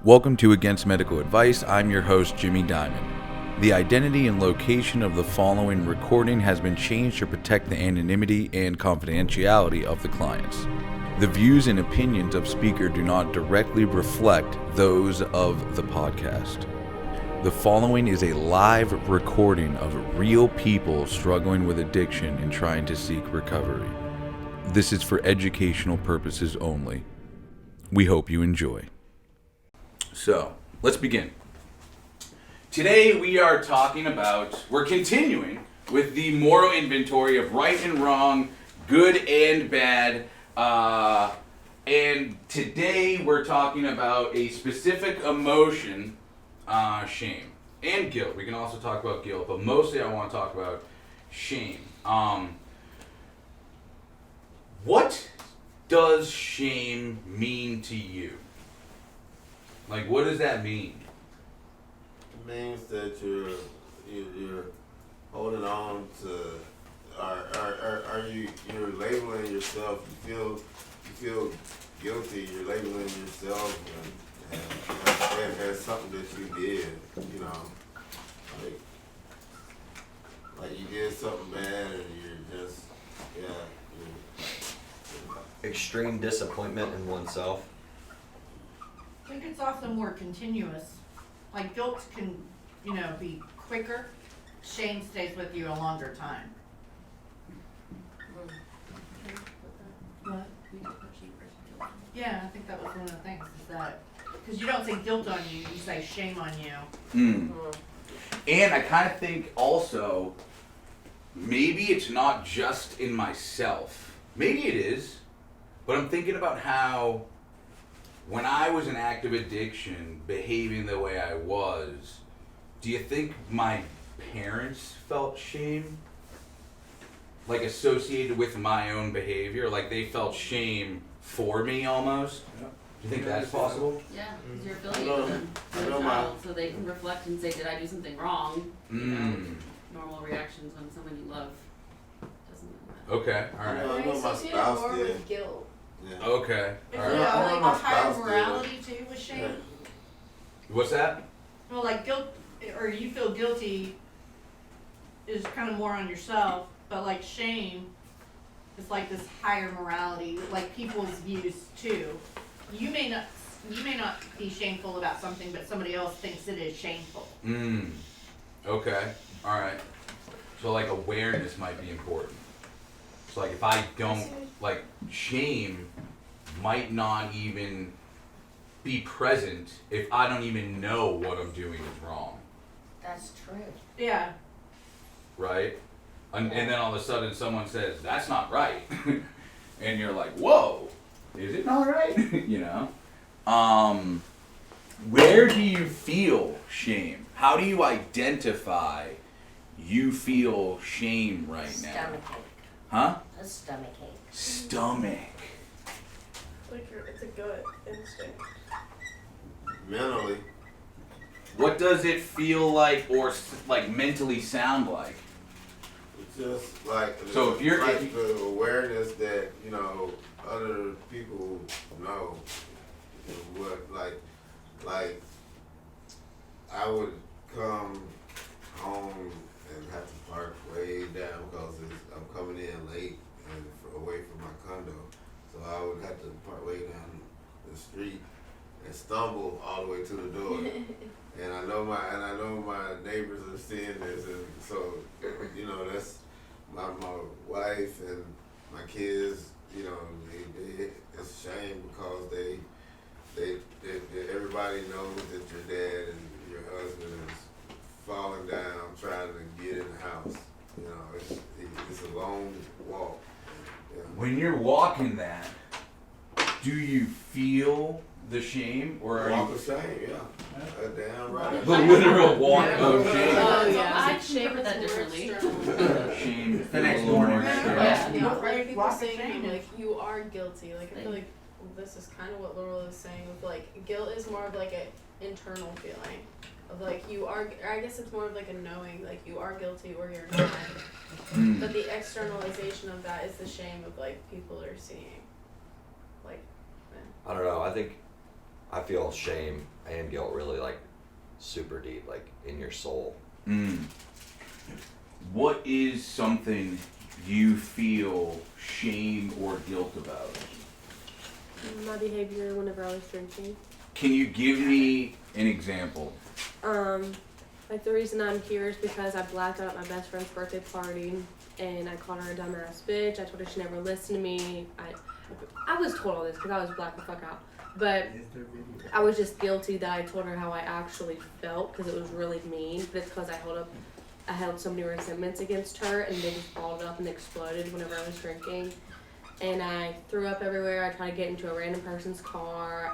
Welcome to Against Medical Advice. I'm your host, Jimmy Diamond. The identity and location of the following recording has been changed to protect the anonymity and confidentiality of the clients. The views and opinions of speaker do not directly reflect those of the podcast. The following is a live recording of real people struggling with addiction and trying to seek recovery. This is for educational purposes only. We hope you enjoy. So, let's begin. Today we're continuing with the moral inventory of right and wrong, good and bad, and today we're talking about a specific emotion, shame, and guilt. We can also talk about guilt, but mostly I want to talk about shame. What does shame mean to you? Like, what does that mean? It means that you're holding on to, you're labeling yourself. You feel guilty. You're labeling yourself, and that's something that you did. You know, like you did something bad, and you're just Extreme disappointment in oneself. I think it's also more continuous. Like guilt can, be quicker. Shame stays with you a longer time. What? Yeah, I think that was one of the things, is that, because you don't say guilt on you, you say shame on you. And I kind of think also, maybe it's not just in myself. Maybe it is, but I'm thinking about how when I was in active addiction, behaving the way I was, do you think my parents felt shame? Like associated with my own behavior? Like they felt shame for me almost? Yeah. Do you think that's possible? Yeah, because you're affiliated with them as a child, so they can reflect and say, did I do something wrong? Normal reactions when someone you love doesn't matter. Okay, alright. I know my spouse more did. with guilt. Yeah. Okay, Is alright. it I know like my a higher spouse did. morality too with shame? What's that? Well, like guilt, or you feel guilty is kind of more on yourself, but like shame is like this higher morality, like people's views too. You may not be shameful about something, but somebody else thinks it is shameful. Okay, alright. So like awareness might be important. So like if I don't, like shame might not even be present if I don't even know what I'm doing is wrong, That's true. Yeah. right? And then all of a sudden someone says, that's not right. And you're like, whoa, is it not right? Where do you feel shame? How do you identify you feel shame right now? Stomachache. Huh? A stomachache. Stomach. It's a gut instinct. Mentally, What does it feel like or like mentally sound like? it's just like So if you're- like the awareness that other people know what like I would come home and have to park way down because I'm coming in late and away from my condo, so I would have to park way down the street and stumble all the way to the door. And I know my neighbors are seeing this, and so that's my wife and my kids. It's a shame because they everybody knows that your dad and your husband is falling down trying to get in the house. It's a long walk. Yeah. When you're walking that, do you feel the shame or are Walk you of shame, yeah. Damn right. the literal walk of shame? Oh, yeah. I shape that differently. Shame. The next morning. Yeah. Yeah. Like people Walk of saying shame. like you are guilty. Like I feel like this is kind of what Laurel is saying. With like guilt is more of like an internal feeling of like you are. Or I guess it's more of like a knowing like you are guilty or you're not. But the externalization of that is the shame of like people are seeing. Like I don't know. I think I feel shame and guilt really like super deep, like in your soul. What is something you feel shame or guilt about? My behavior whenever I was drinking. Can you give me an example? Like the reason I'm here is because I blacked out at my best friend's birthday party and I called her a dumbass bitch. I told her she never listened to me. I was told all this because I was blacked the fuck out. But I was just guilty that I told her how I actually felt because it was really mean. But it's because I held so many resentments against her and they just balled up and exploded whenever I was drinking. And I threw up everywhere. I tried to get into a random person's car.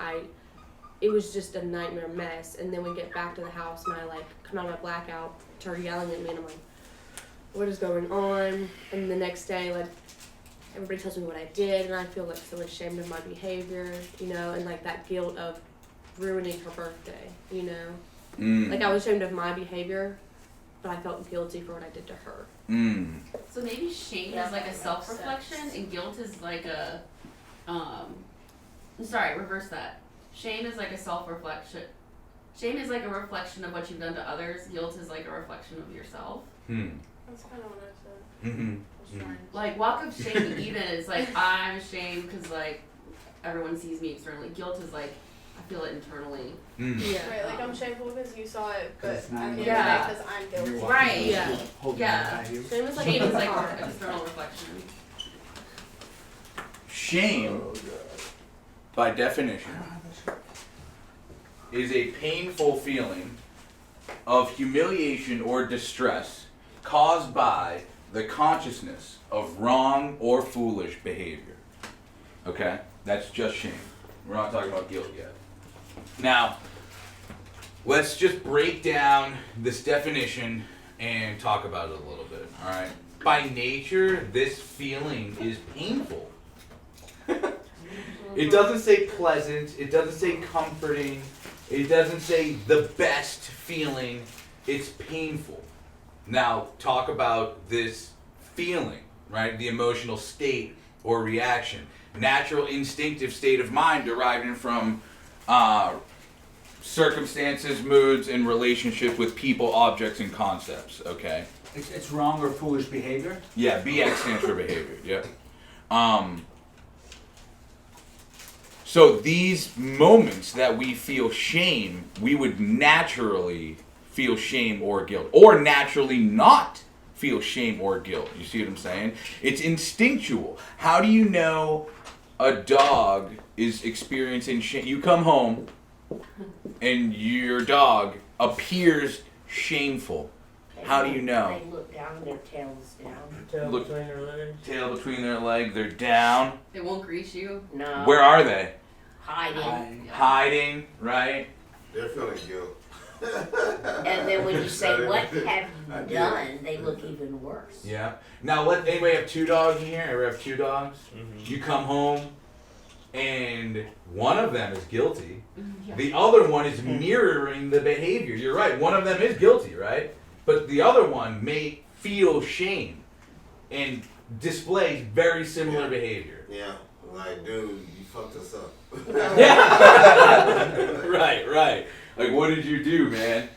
It was just a nightmare mess. And then we get back to the house and I like come out of my blackout, start yelling at me and I'm like, what is going on? And the next day, like, everybody tells me what I did and I feel like so ashamed of my behavior, you know, and like that guilt of ruining her birthday, you know? Like I was ashamed of my behavior, but I felt guilty for what I did to her. So maybe shame is like a self-reflection and guilt is like a, reverse that. Shame is like a self-reflection. Shame is like a reflection of what you've done to others. Guilt is like a reflection of yourself. That's kind of what I said. Like walk of shame even is like I'm ashamed because like everyone sees me externally. Guilt is like I feel it internally. Yeah. Right, like I'm shameful because you saw it, but It's at the not end of the Yeah. day, because I'm guilty. Right. Yeah. Yeah. Shame is like Shame is like a an external reflection. Shame, by definition, is a painful feeling of humiliation or distress caused by the consciousness of wrong or foolish behavior. Okay? That's just shame. We're not talking about guilt yet. Now, let's just break down this definition and talk about it a little bit, alright? By nature, this feeling is painful. It doesn't say pleasant, it doesn't say comforting, it doesn't say the best feeling, it's painful. Now, talk about this feeling, right? The emotional state or reaction. Natural instinctive state of mind deriving from circumstances, moods, and relationship with people, objects, and concepts, okay? It's wrong or foolish behavior? Yeah, BX stands for behavior, yep. So these moments that we feel shame, we would naturally feel shame or guilt, or naturally not feel shame or guilt. You see what I'm saying? It's instinctual. How do you know a dog is experiencing shame? You come home and your dog appears shameful. How do you know? They look down, their tail's down. Tail Look- between their legs. Tail between their legs, they're down. They won't grease you. No. Where are they? Hiding. Hiding, right? They're feeling guilt. And then when you say, what have I you did. done, they look even worse. Yeah. Now, anybody have two dogs in here? Ever have two dogs? Mm-hmm. You come home, and one of them is guilty. Yeah. The other one is mirroring the behavior. You're right. One of them is guilty, right? But the other one may feel shame and displays very similar behavior. Yeah, like, dude, you fucked us up. Yeah. Right. Like, what did you do, man?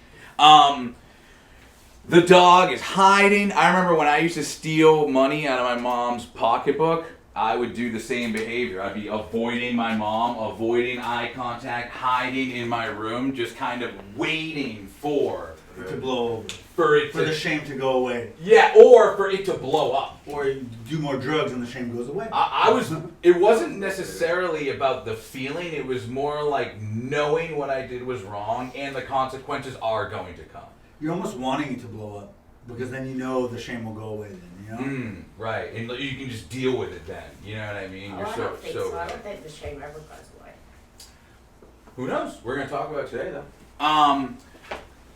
The dog is hiding. I remember when I used to steal money out of my mom's pocketbook, I would do the same behavior. I'd be avoiding my mom, avoiding eye contact, hiding in my room, just kind of waiting for To blow over. for For the shame to go away. yeah, or for it to blow up. Or you do more drugs and the shame goes away. It wasn't necessarily about the feeling, it was more like knowing what I did was wrong and the consequences are going to come. You're almost wanting it to blow up. Because then you know the shame will go away then, you know? Right, and you can just deal with it then, you know what I mean? Oh, I don't think so. I don't think the shame ever goes away. Who knows? We're going to talk about it today though.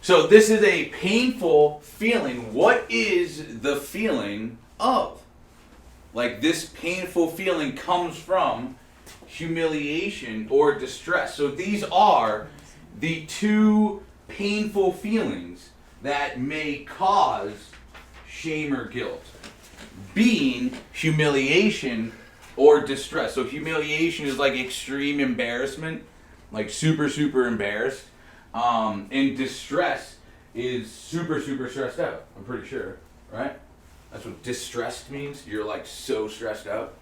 So this is a painful feeling. What is the feeling of? Like this painful feeling comes from humiliation or distress. So these are the two painful feelings that may cause shame or guilt. Being humiliation or distress. So humiliation is like extreme embarrassment. like super, super embarrassed. And distress is super, super stressed out. I'm pretty sure, right? That's what distressed means. You're like so stressed out.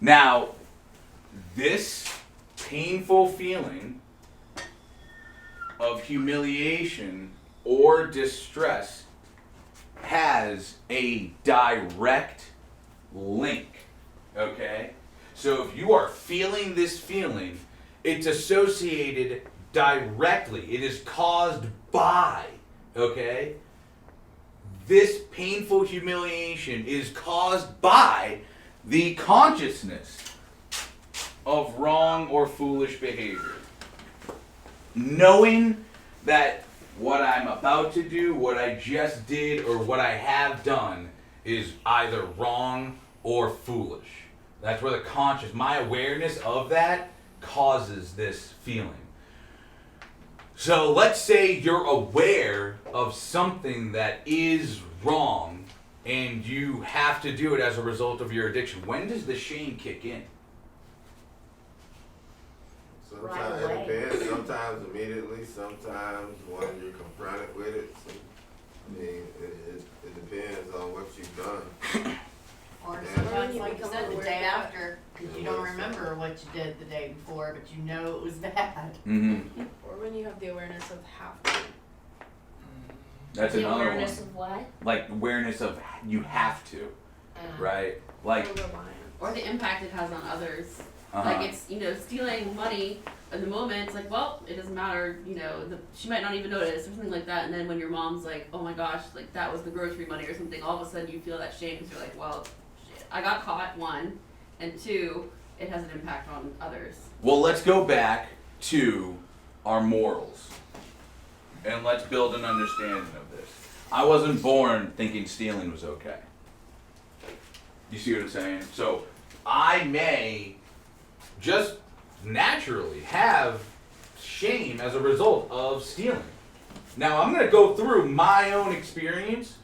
Now, this painful feeling of humiliation or distress has a direct link, okay? So if you are feeling this feeling, it's associated directly. It is caused by, okay? This painful humiliation is caused by the consciousness of wrong or foolish behavior. Knowing that what I'm about to do, what I just did, or what I have done is either wrong or foolish. That's where my awareness of that causes this feeling. So let's say you're aware of something that is wrong and you have to do it as a result of your addiction. When does the shame kick in? Sometimes it depends. Sometimes immediately. Sometimes when you're confronted with it. I mean, it depends on what you've done. Or Yeah. sometimes, like you said, the Aware day of that. after, because you don't remember what you did the day before, but you know it was bad. Mm-hmm. Or when you have the awareness of have to. That's The another one. awareness of what? Like awareness of you have to, right? Like, Or reliance. Or the impact it has on others. uh-huh. Like it's, stealing money in the moment, it's like, well, it doesn't matter, she might not even notice or something like that. And then when your mom's like, oh my gosh, like that was the grocery money or something, all of a sudden you feel that shame because you're like, well, shit, I got caught, one, and two, it has an impact on others. Well, let's go back to our morals. And let's build an understanding of this. I wasn't born thinking stealing was okay. You see what I'm saying? So I may just naturally have shame as a result of stealing. Now I'm going to go through my own experience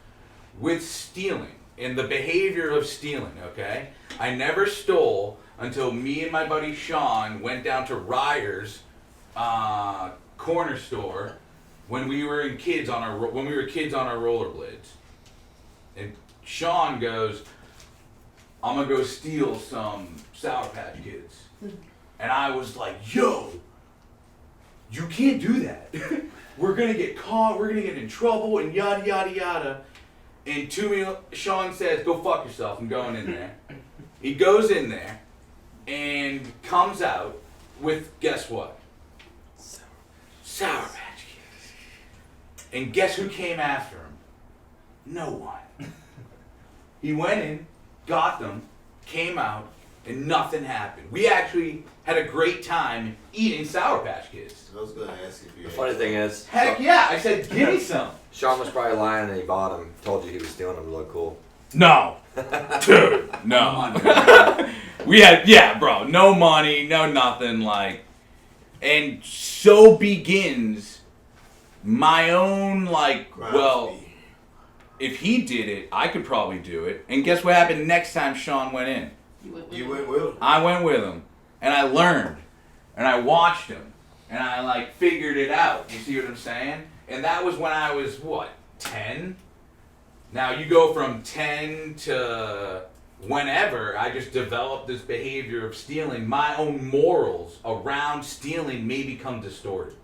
with stealing and the behavior of stealing, okay? I never stole until me and my buddy Sean went down to Ryder's corner store when we were kids on our rollerblades. And Sean goes, I'm gonna go steal some Sour Patch Kids. And I was like, yo, you can't do that. We're gonna get caught, we're gonna get in trouble, and yada, yada, yada. And to me, Sean says, go fuck yourself, I'm going in there. He goes in there and comes out with, guess what? Sour Patch Kids. And guess who came after him? No one. He went in, got them, came out, and nothing happened. We actually had a great time eating Sour Patch Kids. I was gonna ask if you. The funny thing is, Heck yeah, I said, give me some. Sean was probably lying and he bought them. Told you he was stealing them to look cool. No. Dude, no. We had, bro, no money, no nothing, like, and so begins my own, like, well, if he did it, I could probably do it. And guess what happened next time Sean went in? You went with him. I went with him, and I learned, and I watched him, and I, like, figured it out. You see what I'm saying? And that was when I was, 10? Now, you go from 10 to whenever, I just developed this behavior of stealing. My own morals around stealing may become distorted.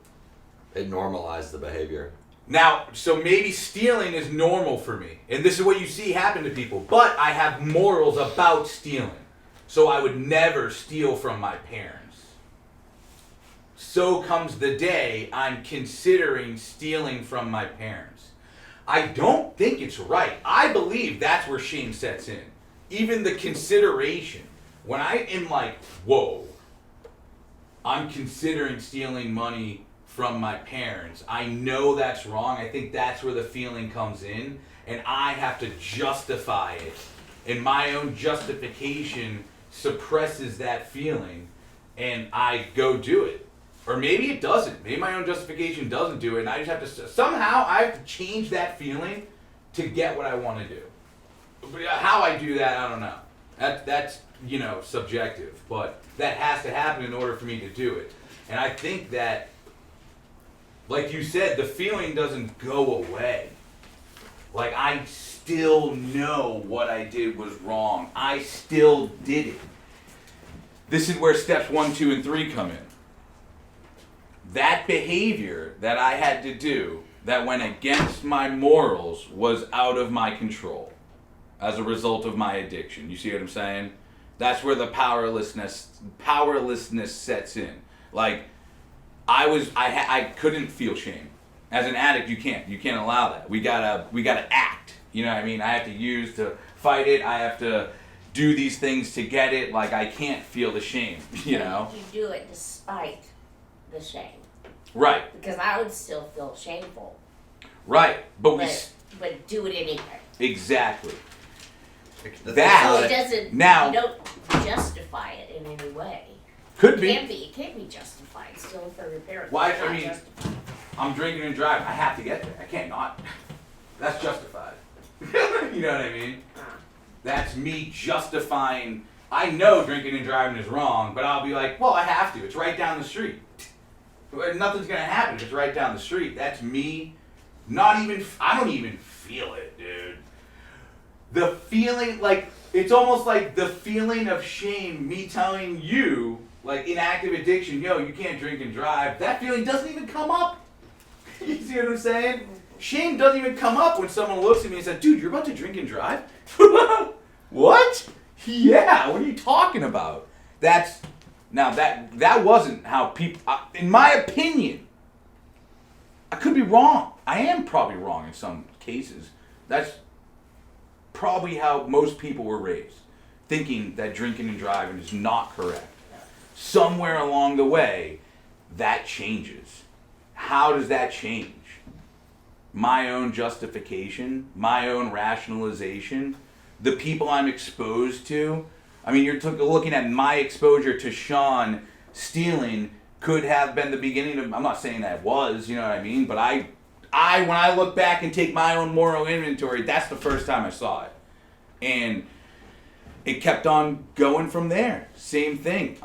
It normalized the behavior. Now, so maybe stealing is normal for me, and this is what you see happen to people, but I have morals about stealing. So I would never steal from my parents. So comes the day I'm considering stealing from my parents. I don't think it's right. I believe that's where shame sets in. Even the consideration. When I am like, whoa, I'm considering stealing money from my parents. I know that's wrong. I think that's where the feeling comes in. And I have to justify it. And my own justification suppresses that feeling. And I go do it. Or maybe it doesn't. Maybe my own justification doesn't do it. And I just have to, somehow I have to change that feeling to get what I want to do. But how I do that, I don't know. That's subjective, but that has to happen in order for me to do it. And I think that, like you said, the feeling doesn't go away. Like, I still know what I did was wrong. I still did it. This is where steps 1, 2, and 3 come in. That behavior that I had to do that went against my morals was out of my control as a result of my addiction. You see what I'm saying? That's where the powerlessness sets in. Like, I couldn't feel shame. As an addict, you can't allow that. We gotta act. You know what I mean? I have to use to fight it. I have to do these things to get it. Like, I can't feel the shame. You know? You do it despite the shame. Right. Because I would still feel shameful. Right. But do it anyway. Exactly. So it doesn't. Now, you don't justify it in any way. Could be. It can't be justified still for your parents. Why? It's not I mean, justified. I'm drinking and driving. I have to get there. I can't not. That's justified. You know what I mean? That's me justifying. I know drinking and driving is wrong, but I'll be like, well, I have to. It's right down the street. Nothing's gonna happen if it's right down the street. That's me. I don't even feel it, dude. The feeling, like, it's almost like the feeling of shame, me telling you, like, in active addiction, yo, you can't drink and drive, that feeling doesn't even come up. You see what I'm saying? Shame doesn't even come up when someone looks at me and says, dude, you're about to drink and drive? What? Yeah, what are you talking about? Now that wasn't how people, in my opinion, I could be wrong. I am probably wrong in some cases. That's probably how most people were raised, thinking that drinking and driving is not correct. Somewhere along the way, that changes. How does that change? My own justification, my own rationalization, the people I'm exposed to. I mean, you're looking at my exposure to Sean stealing could have been the beginning of, I'm not saying that it was, you know what I mean? But when I look back and take my own moral inventory, that's the first time I saw it. And it kept on going from there. Same thing.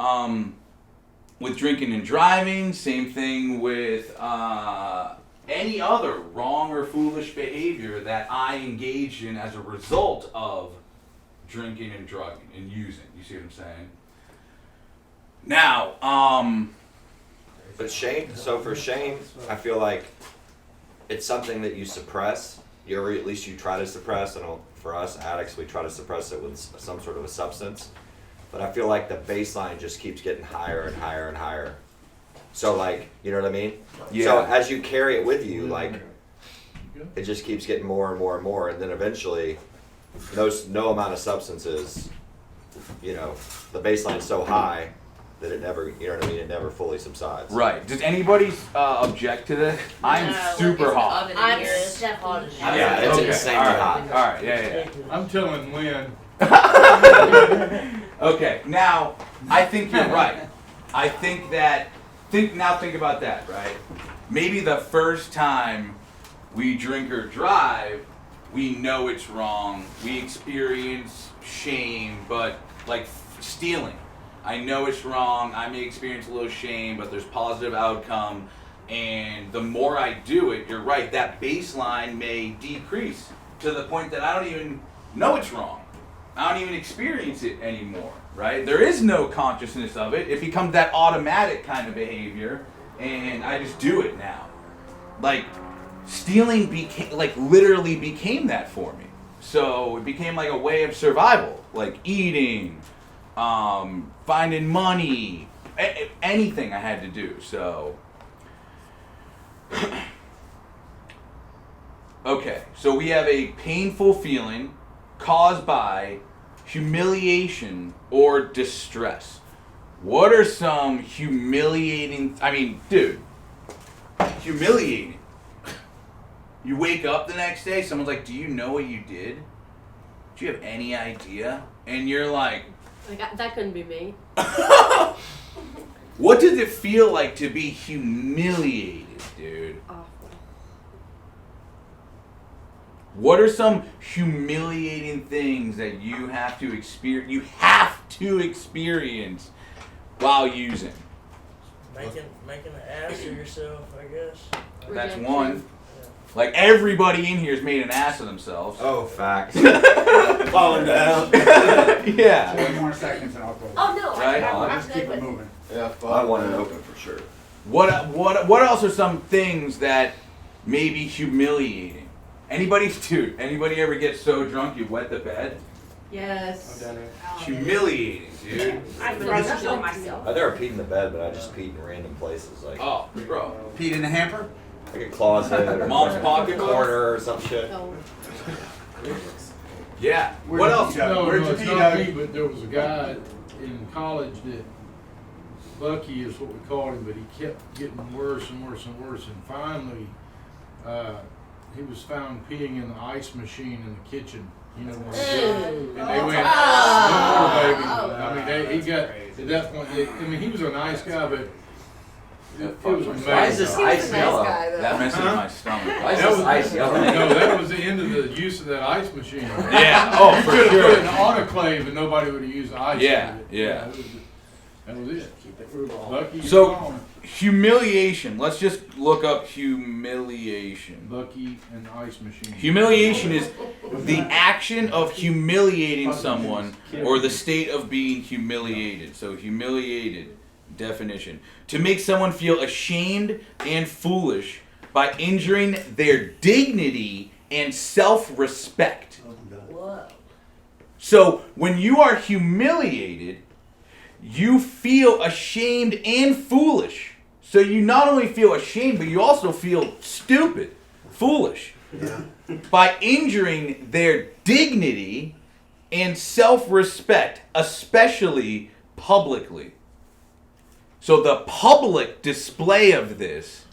With drinking and driving, same thing with any other wrong or foolish behavior that I engaged in as a result of drinking and drugging and using. You see what I'm saying? Now, But shame, so for shame, I feel like it's something that you suppress, or at least you try to suppress. I know for us addicts, we try to suppress it with some sort of a substance. But I feel like the baseline just keeps getting higher and higher and higher. So, like, you know what I mean? Yeah. So as you carry it with you, like, it just keeps getting more and more and more, and then eventually, no amount of substances, you know, the baseline's so high that it never, you know what I mean, it never fully subsides. right. Does anybody object to this? I'm super hot. I'm definitely. Yeah, it's okay. insanely All right. hot. All right, yeah. I'm telling Lynn. Okay, now, I think you're right. I think that, think about that, right? Maybe the first time we drink or drive, we know it's wrong. We experience shame, but like stealing. I know it's wrong. I may experience a little shame, but there's positive outcome. And the more I do it, you're right, that baseline may decrease to the point that I don't even know it's wrong. I don't even experience it anymore, right? There is no consciousness of it. It becomes that automatic kind of behavior, and I just do it now. Like, stealing literally became that for me. So it became like a way of survival, like eating, finding money, anything I had to do. So, okay, so we have a painful feeling caused by humiliation or distress. What are some humiliating, humiliating. You wake up the next day, someone's like, do you know what you did? Do you have any idea? And you're like, that couldn't be me. what does it feel like to be humiliated, dude? Awful. What are some humiliating things that you have to experience? You have to experience while using. Making an ass of yourself, I guess. That's Rejection. one. Like everybody in here's made an ass of themselves. Oh, facts. Falling down. Yeah. 4 more seconds and I'll close. Oh, no, Right. I'm Just good keep it with moving. Yeah, I want it open for sure. What else are some things that may be humiliating? Anybody ever get so drunk you wet the bed? Yes. Humiliating, dude. I've thrown up on myself. I never peed in the bed, but I just peed in random places, like Oh, bro. Pete in the hamper? like a closet or Mom's like pocket a corner or some shit. Oh. Yeah. Where'd What you else? pee, Doug? No, Where'd no, you it's pee, not Doug? me, but there was a guy in college that, Bucky is what we called him, but he kept getting worse and worse and worse, and finally, he was found peeing in the ice machine in the kitchen. You know, when Ew. and they went, Oh. "No, baby." I mean, he got at that point. I mean, he was a nice guy, but it was amazing. Why is this ice yellow? That messes with my stomach. Why is That this was- ice yellow? No, that was the end of the use of that ice machine. Yeah. Oh, for Could have put it in sure. an autoclave and nobody would have used ice. Yeah, with it. yeah. That was it. Bucky, you're So- gone. Humiliation. Let's just look up humiliation. Bucky and ice machine. Humiliation is the action of humiliating someone or the state of being humiliated. So humiliated, definition. To make someone feel ashamed and foolish by injuring their dignity and self-respect. Whoa. So when you are humiliated, you feel ashamed and foolish. So you not only feel ashamed, but you also feel stupid, foolish. By injuring their dignity and self-respect, especially publicly. So the public display of this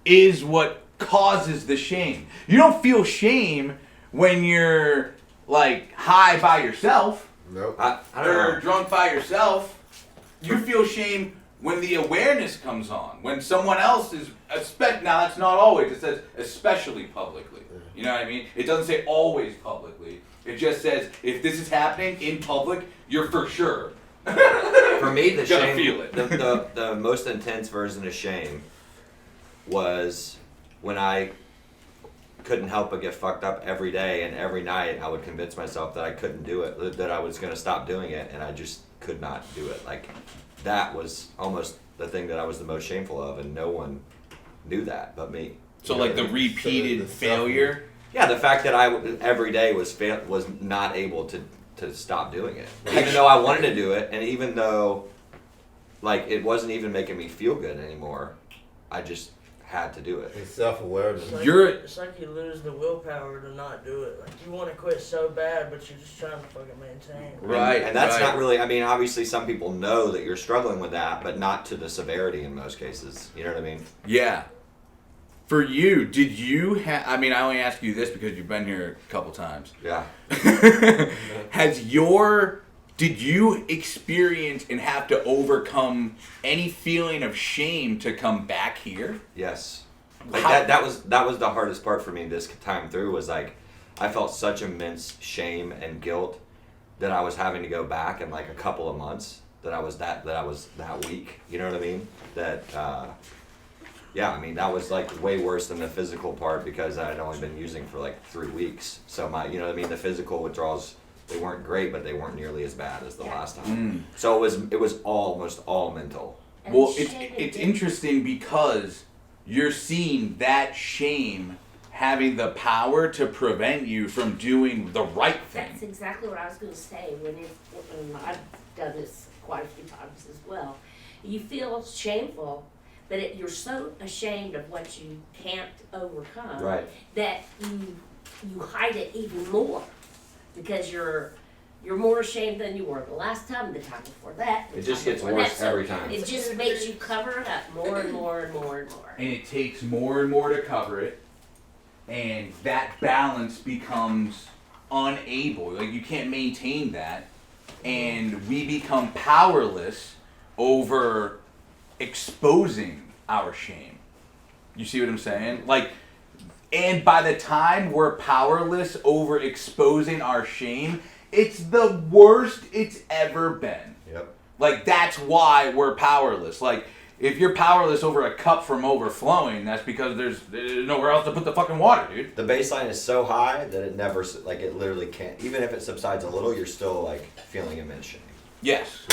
is what causes the shame. You don't feel shame when you're like high by yourself Nope. I don't or know. drunk by yourself. You feel shame when the awareness comes on, when someone else is, now that's not always, it says especially publicly. You know what I mean? It doesn't say always publicly. It just says if this is happening in public, you're for sure. For me, the Gotta shame, feel it. the most intense version of shame was when I couldn't help but get fucked up every day, and every night I would convince myself that I couldn't do it, that I was going to stop doing it, and I just could not do it. Like, that was almost the thing that I was the most shameful of, and no one knew that but me. So You know like the what I mean? repeated the failure. Yeah, the fact that I every day was not able to stop doing it, even though I wanted to do it, and even though like it wasn't even making me feel good anymore, I just had to do it. It's self-awareness. It's like you lose the willpower to not do it. Like you want to quit so bad, but you're just trying to fucking maintain. Right. And that's right. not really, I mean, obviously some people know that you're struggling with that, but not to the severity in most cases. You know what I mean? Yeah. For you, did you have, I mean, I only ask you this because you've been here a couple times. Yeah. Did you experience and have to overcome any feeling of shame to come back here? Yes. Like How- that was the hardest part for me this time through was like, I felt such immense shame and guilt that I was having to go back in like a couple of months, that I was that weak. You know what I mean? That, yeah, I mean, that was like way worse than the physical part because I had only been using for like 3 weeks. So you know what I mean? The physical withdrawals, they weren't great, but they weren't nearly as bad as the last time. So it was almost all mental. And Well, shame it's and it's guilt. interesting because you're seeing that shame having the power to prevent you from doing the right That's thing. exactly what I was going to say. When I've done this quite a few times as well, you feel shameful, but you're so ashamed of what you can't overcome Right. that you hide it even more because you're more ashamed than you were the last time, the time before that. the It just time gets before worse that. So every time. It just makes you cover it up more and more and more and more. And it takes more and more to cover it, and that balance becomes unable. Like you can't maintain that, and we become powerless over exposing our shame. You see what I'm saying? Like And by the time we're powerless over exposing our shame, it's the worst it's ever been. Yep. Like, that's why we're powerless. Like, if you're powerless over a cup from overflowing, that's because there's nowhere else to put the fucking water, dude. The baseline is so high that it never, like, it literally can't. Even if it subsides a little, you're still, like, feeling immense shame. Yes.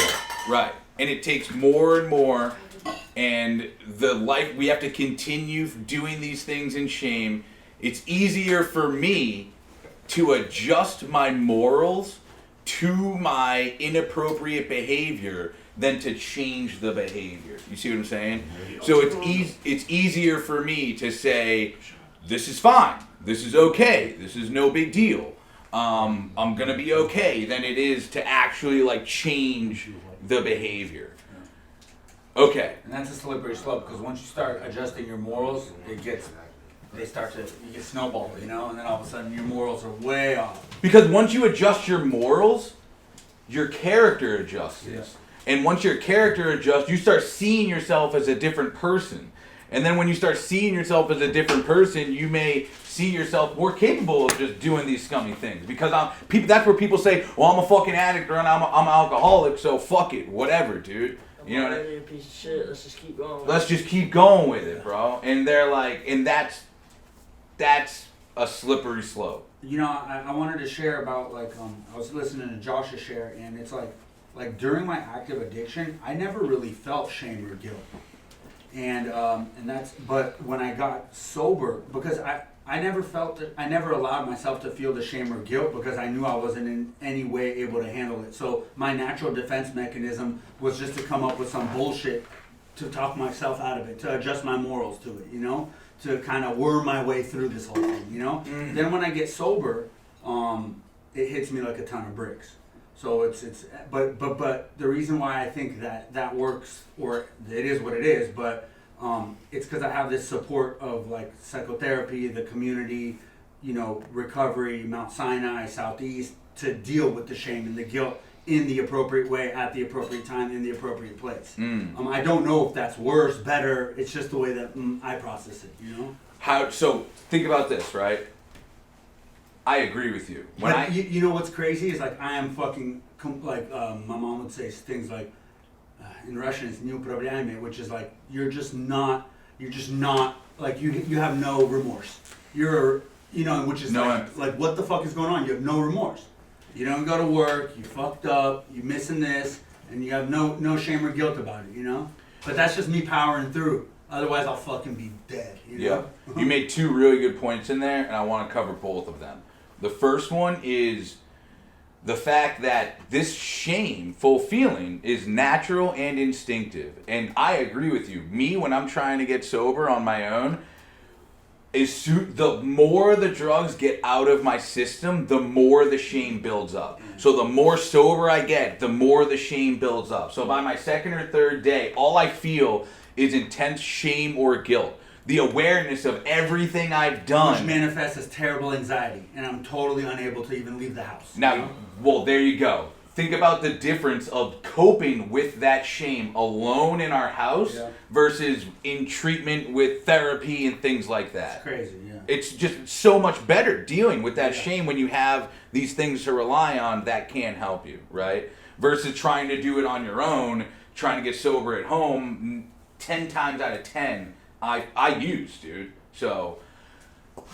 Right. And it takes more and more, and we have to continue doing these things in shame. It's easier for me to adjust my morals to my inappropriate behavior than to change the behavior. You see what I'm saying? So it's easier for me to say, this is fine, this is okay, this is no big deal, I'm gonna be okay, than it is to actually like change the behavior. Okay. And that's a slippery slope, because once you start adjusting your morals, you get snowballed, and then all of a sudden your morals are way off. Because once you adjust your morals, your character adjusts. Yeah. And once your character adjusts, you start seeing yourself as a different person. And then when you start seeing yourself as a different person, you may see yourself more capable of just doing these scummy things. Because that's where people say, well, I'm a fucking addict or I'm an alcoholic, so fuck it, whatever, dude. You know what I mean? A piece of shit. Let's just keep going. Let's just keep going with it, bro. And they're like, and that's a slippery slope. I wanted to share about I was listening to Josh's share, and it's like during my active addiction, I never really felt shame or guilt, but when I got sober, because I never allowed myself to feel the shame or guilt because I knew I wasn't in any way able to handle it. So my natural defense mechanism was just to come up with some bullshit to talk myself out of it, to adjust my morals to it, to kind of worm my way through this whole thing, Mm-hmm. Then when I get sober, it hits me like a ton of bricks. So but the reason why I think that works, or it is what it is, but it's because I have this support of like psychotherapy, the community, recovery, Mount Sinai, Southeast, to deal with the shame and the guilt in the appropriate way, at the appropriate time, in the appropriate place. I don't know if that's worse, better. It's just the way that I process it, So think about this, right? I agree with you. You know what's crazy is like I am fucking my mom would say things like in Russian it's "не управляемый," which is like you're just not like you have no remorse. You're which is like what the fuck is going on? You have no remorse. You don't go to work, you fucked up, you missing this, and you have no shame or guilt about it, But that's just me powering through. Otherwise I'll fucking be dead, Yeah. You made two really good points in there, and I want to cover both of them. The first one is the fact that this shameful feeling is natural and instinctive. And I agree with you. Me, when I'm trying to get sober on my own, the more the drugs get out of my system, the more the shame builds up. So the more sober I get, the more the shame builds up. So by my second or third day, all I feel is intense shame or guilt. The awareness of everything I've done. Which manifests as terrible anxiety, and I'm totally unable to even leave the house. Now, well, there you go. Think about the difference of coping with that shame alone in our house versus in treatment with therapy and things like that. It's crazy, yeah. It's just so much better dealing with that shame when you have these things to rely on that can help you, right? Versus trying to do it on your own, trying to get sober at home, 10 times out of 10, I use, dude. So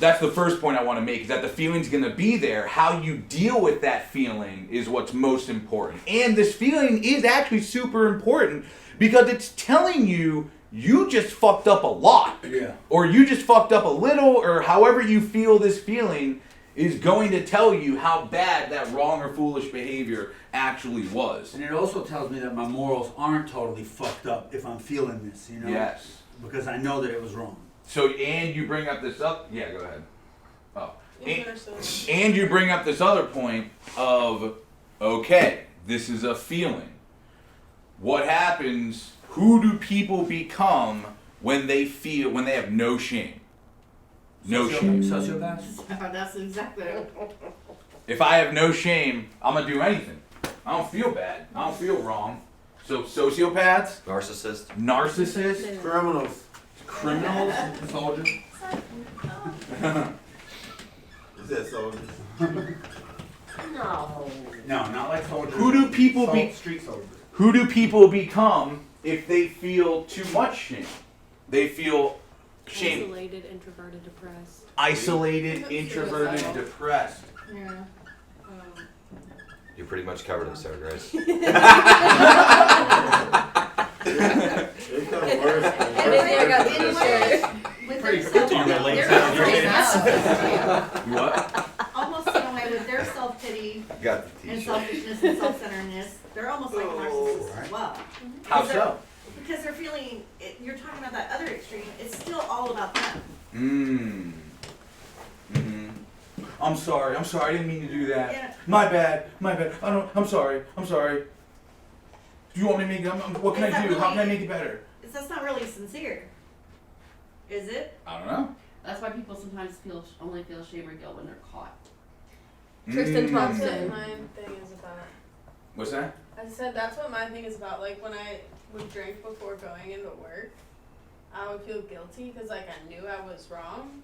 that's the first point I want to make, is that the feeling's going to be there. How you deal with that feeling is what's most important. And this feeling is actually super important because it's telling you just fucked up a lot. Yeah. Or you just fucked up a little, or however you feel this feeling is going to tell you how bad that wrong or foolish behavior actually was. And it also tells me that my morals aren't totally fucked up if I'm feeling this, Yes. Because I know that it was wrong. So, and you bring up this up. Yeah, go ahead. Oh. And you bring up this other point of, okay, this is a feeling. What happens, who do people become when they have no shame? No shame. Sociopaths? That's exactly it. If I have no shame, I'm going to do anything. I don't feel bad. I don't feel wrong. So sociopaths? Narcissists? Criminals. Criminals? Soldiers? Is that soldiers? No. No, not like soldiers. Who do people be? Street soldiers. Who do people become if they feel too much shame? They feel shame. Isolated, introverted, depressed. Isolated, introverted, Suicidal. depressed. Yeah. You pretty much covered it, Sarah Grace. It comes worse. And then there goes anyway, with their self-pity, What? almost in a way with their self-pity Got the and t-shirt. selfishness and self-centeredness, they're almost like narcissists as well. How so? Because they're feeling, you're talking about that other extreme, it's still all about them. Mmm. Mm-hmm. I'm sorry, I didn't mean to do that. Yeah. My bad. I'm sorry. Do you want me to make what can Is I that do? How can I really- make it better? That's not really sincere. Is it? I don't know. That's why people sometimes only feel shame or guilt when they're caught. Tristan Mm. That's what Thompson. my thing is about. What's that? I said that's what my thing is about. Like when I would drink before going into work, I would feel guilty because like I knew I was wrong,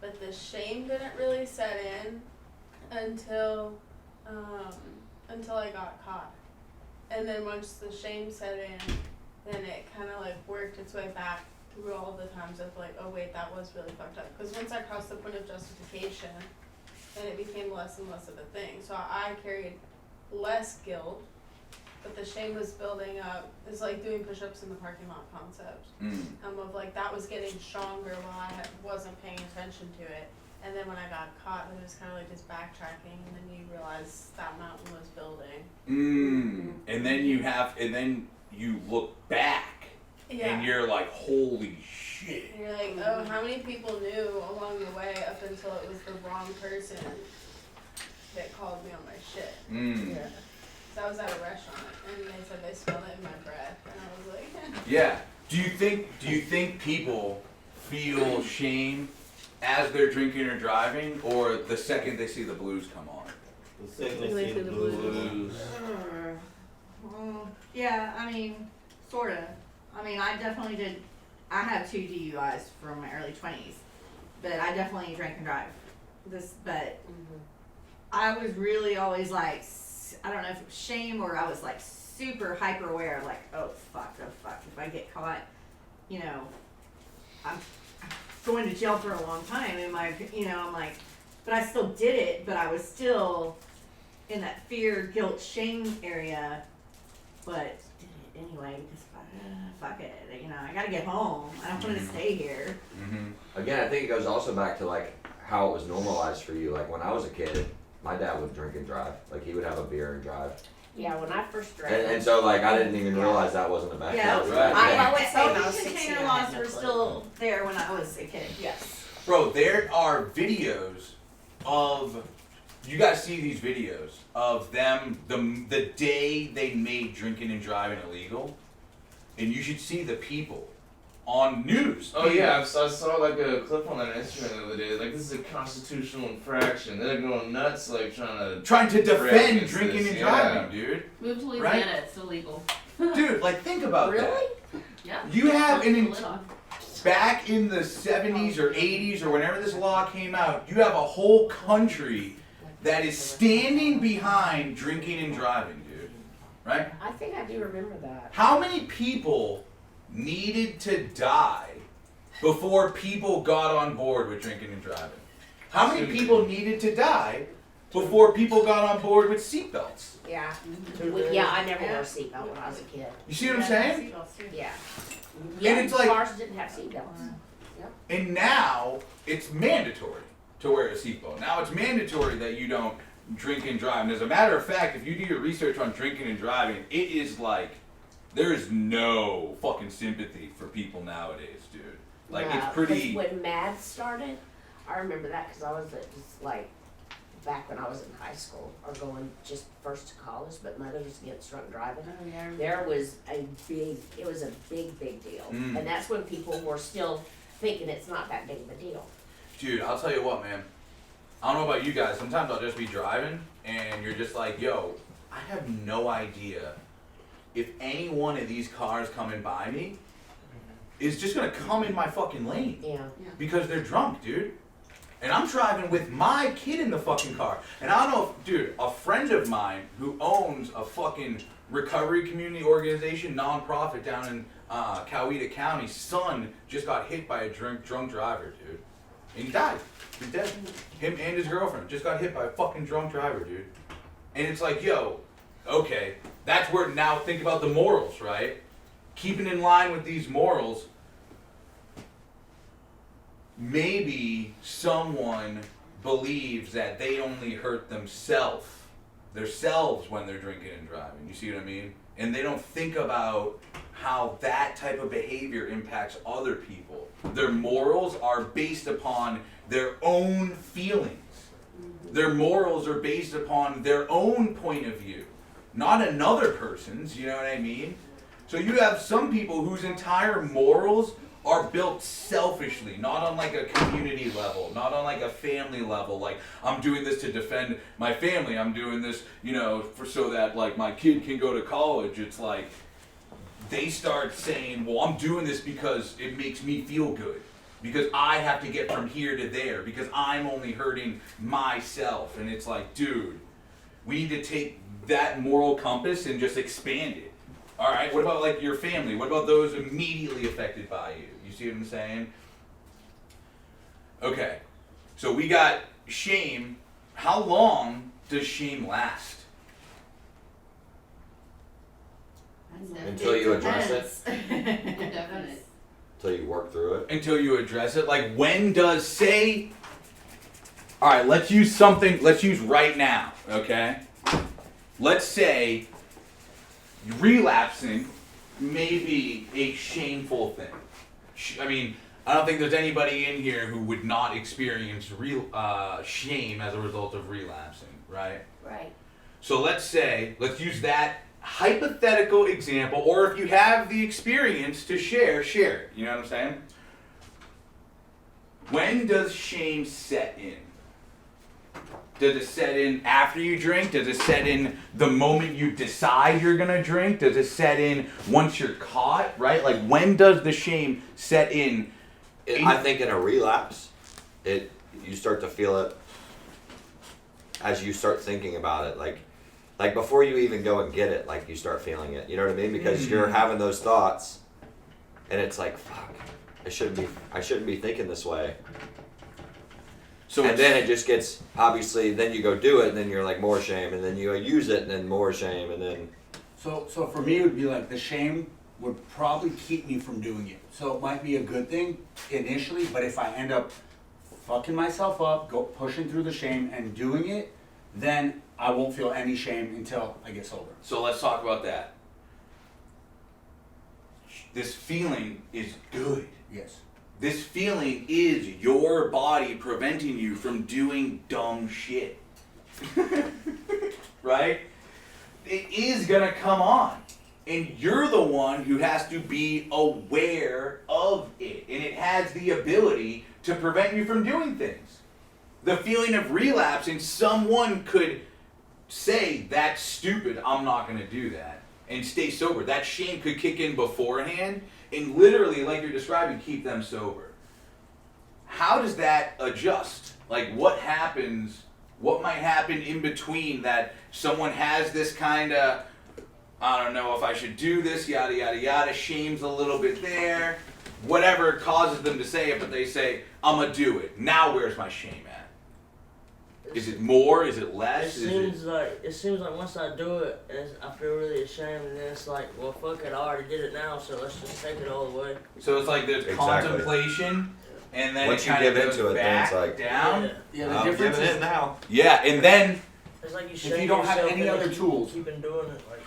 but the shame didn't really set in until I got caught. And then once the shame set in, then it kind of like worked its way back through all the times of like, oh wait, that was really fucked up. Because once I crossed the point of justification, then it became less and less of a thing. So I carried less guilt, but the shame was building up. It's like doing push-ups in the parking lot concept. Of like that was getting stronger while I wasn't paying attention to it. And then when I got caught, it was kind of like just backtracking, and then you realize that mountain was building. And then you look back Yeah. and you're like, holy shit. And you're like, oh, how many people knew along the way up until it was the wrong person that called me on my shit. Yeah. So I was at a restaurant, and they said they smelled it in my breath, and I was like, Yeah. Do you think people feel shame as they're drinking or driving, or the second they see the blues come on? The second They they see see the the blues. Yeah, I mean, sorta. I mean, I definitely did. I had 2 DUIs from my early 20s, but I definitely drank and drive. But I was really always like, I don't know if it was shame or I was like super hyper aware of like, oh fuck, if I get caught, you know, I'm going to jail for a long time. And I'm like, but I still did it, but I was still in that fear, guilt, shame area, but did it anyway because fuck it, you know, I gotta get home. I don't want to stay here. Again, I think it goes also back to like how it was normalized for you. Like when I was a kid, my dad would drink and drive. Like he would have a beer and drive. Yeah, when I first drank. And so like I didn't even realize that wasn't a bad Yeah, thing. right. I would say when I was Open 16, container I laws had no were clue. still there when I was a kid. Yes. Bro, there are videos of, you guys see these videos of them the day they made drinking and driving illegal, and you should see the people on news. Oh yeah, I saw like a clip on that Instagram the other day. Like this is a constitutional infraction. They're going nuts, like Trying to defend against drinking this, and yeah. driving, dude. Move to Right? Louisiana, it's illegal. Dude, like think about that. Really? Yeah. You have Put the an lid on. back in the 70s or 80s or whenever this law came out, you have a whole country that is standing behind drinking and driving, dude. Right? I think I do remember that. How many people needed to die before people got on board with drinking and driving? How many people needed to die before people got on board with seatbelts? Yeah. Mm-hmm. Yeah, I never wore a seatbelt when I was a kid. You see what I'm saying? Yeah. And Yeah, it's like- cars didn't have seatbelts. And now it's mandatory to wear a seatbelt. Now it's mandatory that you don't drink and drive. And as a matter of fact, if you do your research on drinking and driving, it is like there is no fucking sympathy for people nowadays, dude. Like Yeah, it's pretty. 'cause when MAD started, I remember that because I was just like back when I was in high school or going just first to college, but Mothers Against Drunk Driving. Oh, yeah. There was it was a big deal. Mm. And that's when people were still thinking it's not that big of a deal. Dude, I'll tell you what, man. I don't know about you guys. Sometimes I'll just be driving and you're just like, yo, I have no idea if any one of these cars coming by me is just gonna come in my fucking lane Yeah. because they're drunk, dude. And I'm driving with my kid in the fucking car. And I don't know if, dude, a friend of mine who owns a fucking recovery community organization, nonprofit down in Coweta County, son just got hit by a drunk driver, dude. And he died. He's dead. Him and his girlfriend just got hit by a fucking drunk driver, dude. And it's like, yo, okay, that's where now think about the morals, right? Keeping in line with these morals, maybe someone believes that they only hurt themselves when they're drinking and driving. You see what I mean? And they don't think about how that type of behavior impacts other people. Their morals are based upon their own feelings. Their morals are based upon their own point of view, not another person's, you know what I mean? So you have some people whose entire morals are built selfishly, not on like a community level, not on like a family level. Like, I'm doing this to defend my family. I'm doing this, you know, so that like my kid can go to college. It's like they start saying, well, I'm doing this because it makes me feel good, because I have to get from here to there, because I'm only hurting myself. And it's like, dude, we need to take that moral compass and just expand it. All right, what about like your family? What about those immediately affected by you? You see what I'm saying? Okay, so we got shame. How long does shame last? Until you address it. Definitely. Until you work through it. Until you address it. Like, when does, say, all right, let's use right now, okay? Let's say relapsing may be a shameful thing. I mean, I don't think there's anybody in here who would not experience shame as a result of relapsing, right? Right. So let's use that hypothetical example, or if you have the experience to share it. You know what I'm saying? When does shame set in? Does it set in after you drink? Does it set in the moment you decide you're gonna drink? Does it set in once you're caught, right? Like, when does the shame set in? I think in a relapse, you start to feel it as you start thinking about it. Like before you even go and get it, like you start feeling it. You know what I mean? Because you're having those thoughts, and it's like, fuck, I shouldn't be thinking this way. So and then it just gets, obviously, then you go do it, and then you're like, more shame, and then you use it, and then more shame, and then... So for me, it would be like the shame would probably keep me from doing it. So it might be a good thing initially, but if I end up fucking myself up, pushing through the shame and doing it, then I won't feel any shame until I get sober. So let's talk about that. This feeling is good. Yes. This feeling is your body preventing you from doing dumb shit. Right? It is gonna come on. And you're the one who has to be aware of it. And it has the ability to prevent you from doing things. The feeling of relapsing, someone could say, that's stupid, I'm not gonna do that, and stay sober. That shame could kick in beforehand and literally, like you're describing, keep them sober. How does that adjust? Like, what happens, what might happen in between that someone has this kind of, I don't know if I should do this, yada, yada, yada, shame's a little bit there, whatever causes them to say it, but they say, I'm gonna do it. Now where's my shame at? Is it more? Is it less? It seems like once I do it, I feel really ashamed, and then it's like, well, fuck it, I already did it now, so let's just take it all the way. So it's like there's contemplation, and then once it kind you of give goes into it, back, then it's like, down. Yeah, the difference is now. Yeah, and then It's like you if you don't have any other tools, keep on doing it, like.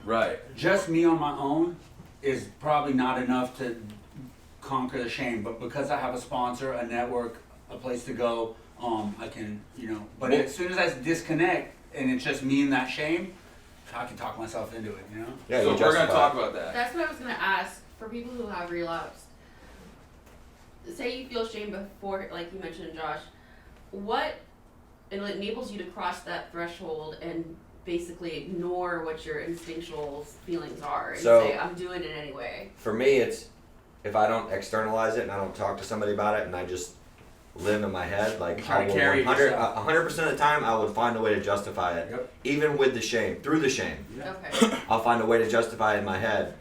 right. Just me on my own is probably not enough to conquer the shame. But because I have a sponsor, a network, a place to go, I can, But as soon as I disconnect and it's just me and that shame, I can talk myself into it, Yeah, so we're gonna talk about that. That's what I was gonna ask for people who have relapsed. Say you feel shame before, like you mentioned, Josh. What enables you to cross that threshold and basically ignore what your instinctual feelings are and say, I'm doing it anyway? For me, it's if I don't externalize it and I don't talk to somebody about it and I just live in my head, like Try I to will carry 100% of the time I would find a way to justify it, Yep. even with the shame, through the shame. Okay. I'll find a way to justify it in my head.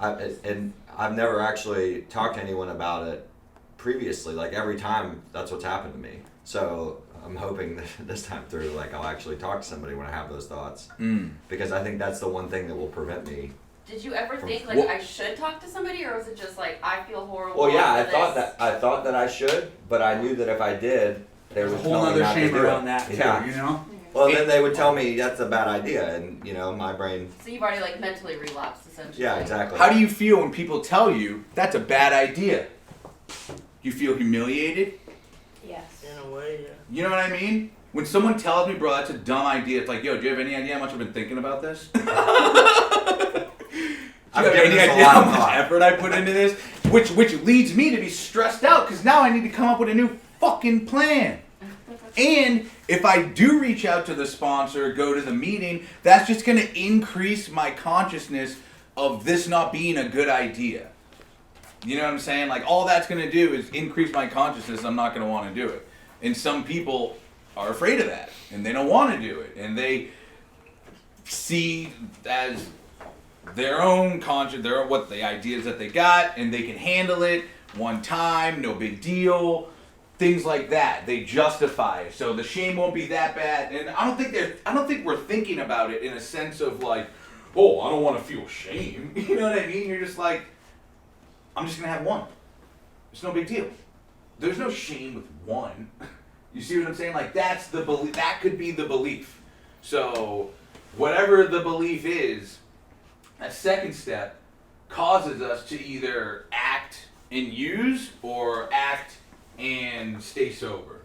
And I've never actually talked to anyone about it previously. Like every time, that's what's happened to me. So I'm hoping that this time through, like I'll actually talk to somebody when I have those thoughts, because I think that's the one thing that will prevent me. Did you ever think like Well- I should talk to somebody, or was it just like I feel horrible? Well, yeah, I for thought this? that I should, but I knew that if I did, they There's a would whole tell me other not to shame do around it. that too, Yeah. you know? Well, then they would tell me that's a bad idea, and you know, my brain. So you've already like mentally relapsed essentially. Yeah, exactly. How do you feel when people tell you that's a bad idea? You feel humiliated? Yes. In a way, yeah. You know what I mean? When someone tells me, bro, that's a dumb idea, it's like, yo, do you have any idea how much I've been thinking about this? Do you I've have given any this a idea lot how of much thought. effort I put into this? Which leads me to be stressed out, because now I need to come up with a new fucking plan. And if I do reach out to the sponsor, go to the meeting, that's just going to increase my consciousness of this not being a good idea. You know what I'm saying? Like, all that's going to do is increase my consciousness. I'm not going to want to do it. And some people are afraid of that, and they don't want to do it. And they see as their own conscience, what the ideas that they got, and they can handle it one time, no big deal. Things like that, they justify it, so the shame won't be that bad. And I don't think we're thinking about it in a sense of like, oh, I don't want to feel shame. You know what I mean? You're just like, I'm just gonna have one. It's no big deal. There's no shame with one. You see what I'm saying? Like that's the belief. That could be the belief. So whatever the belief is, that second step causes us to either act and use or act and stay sober.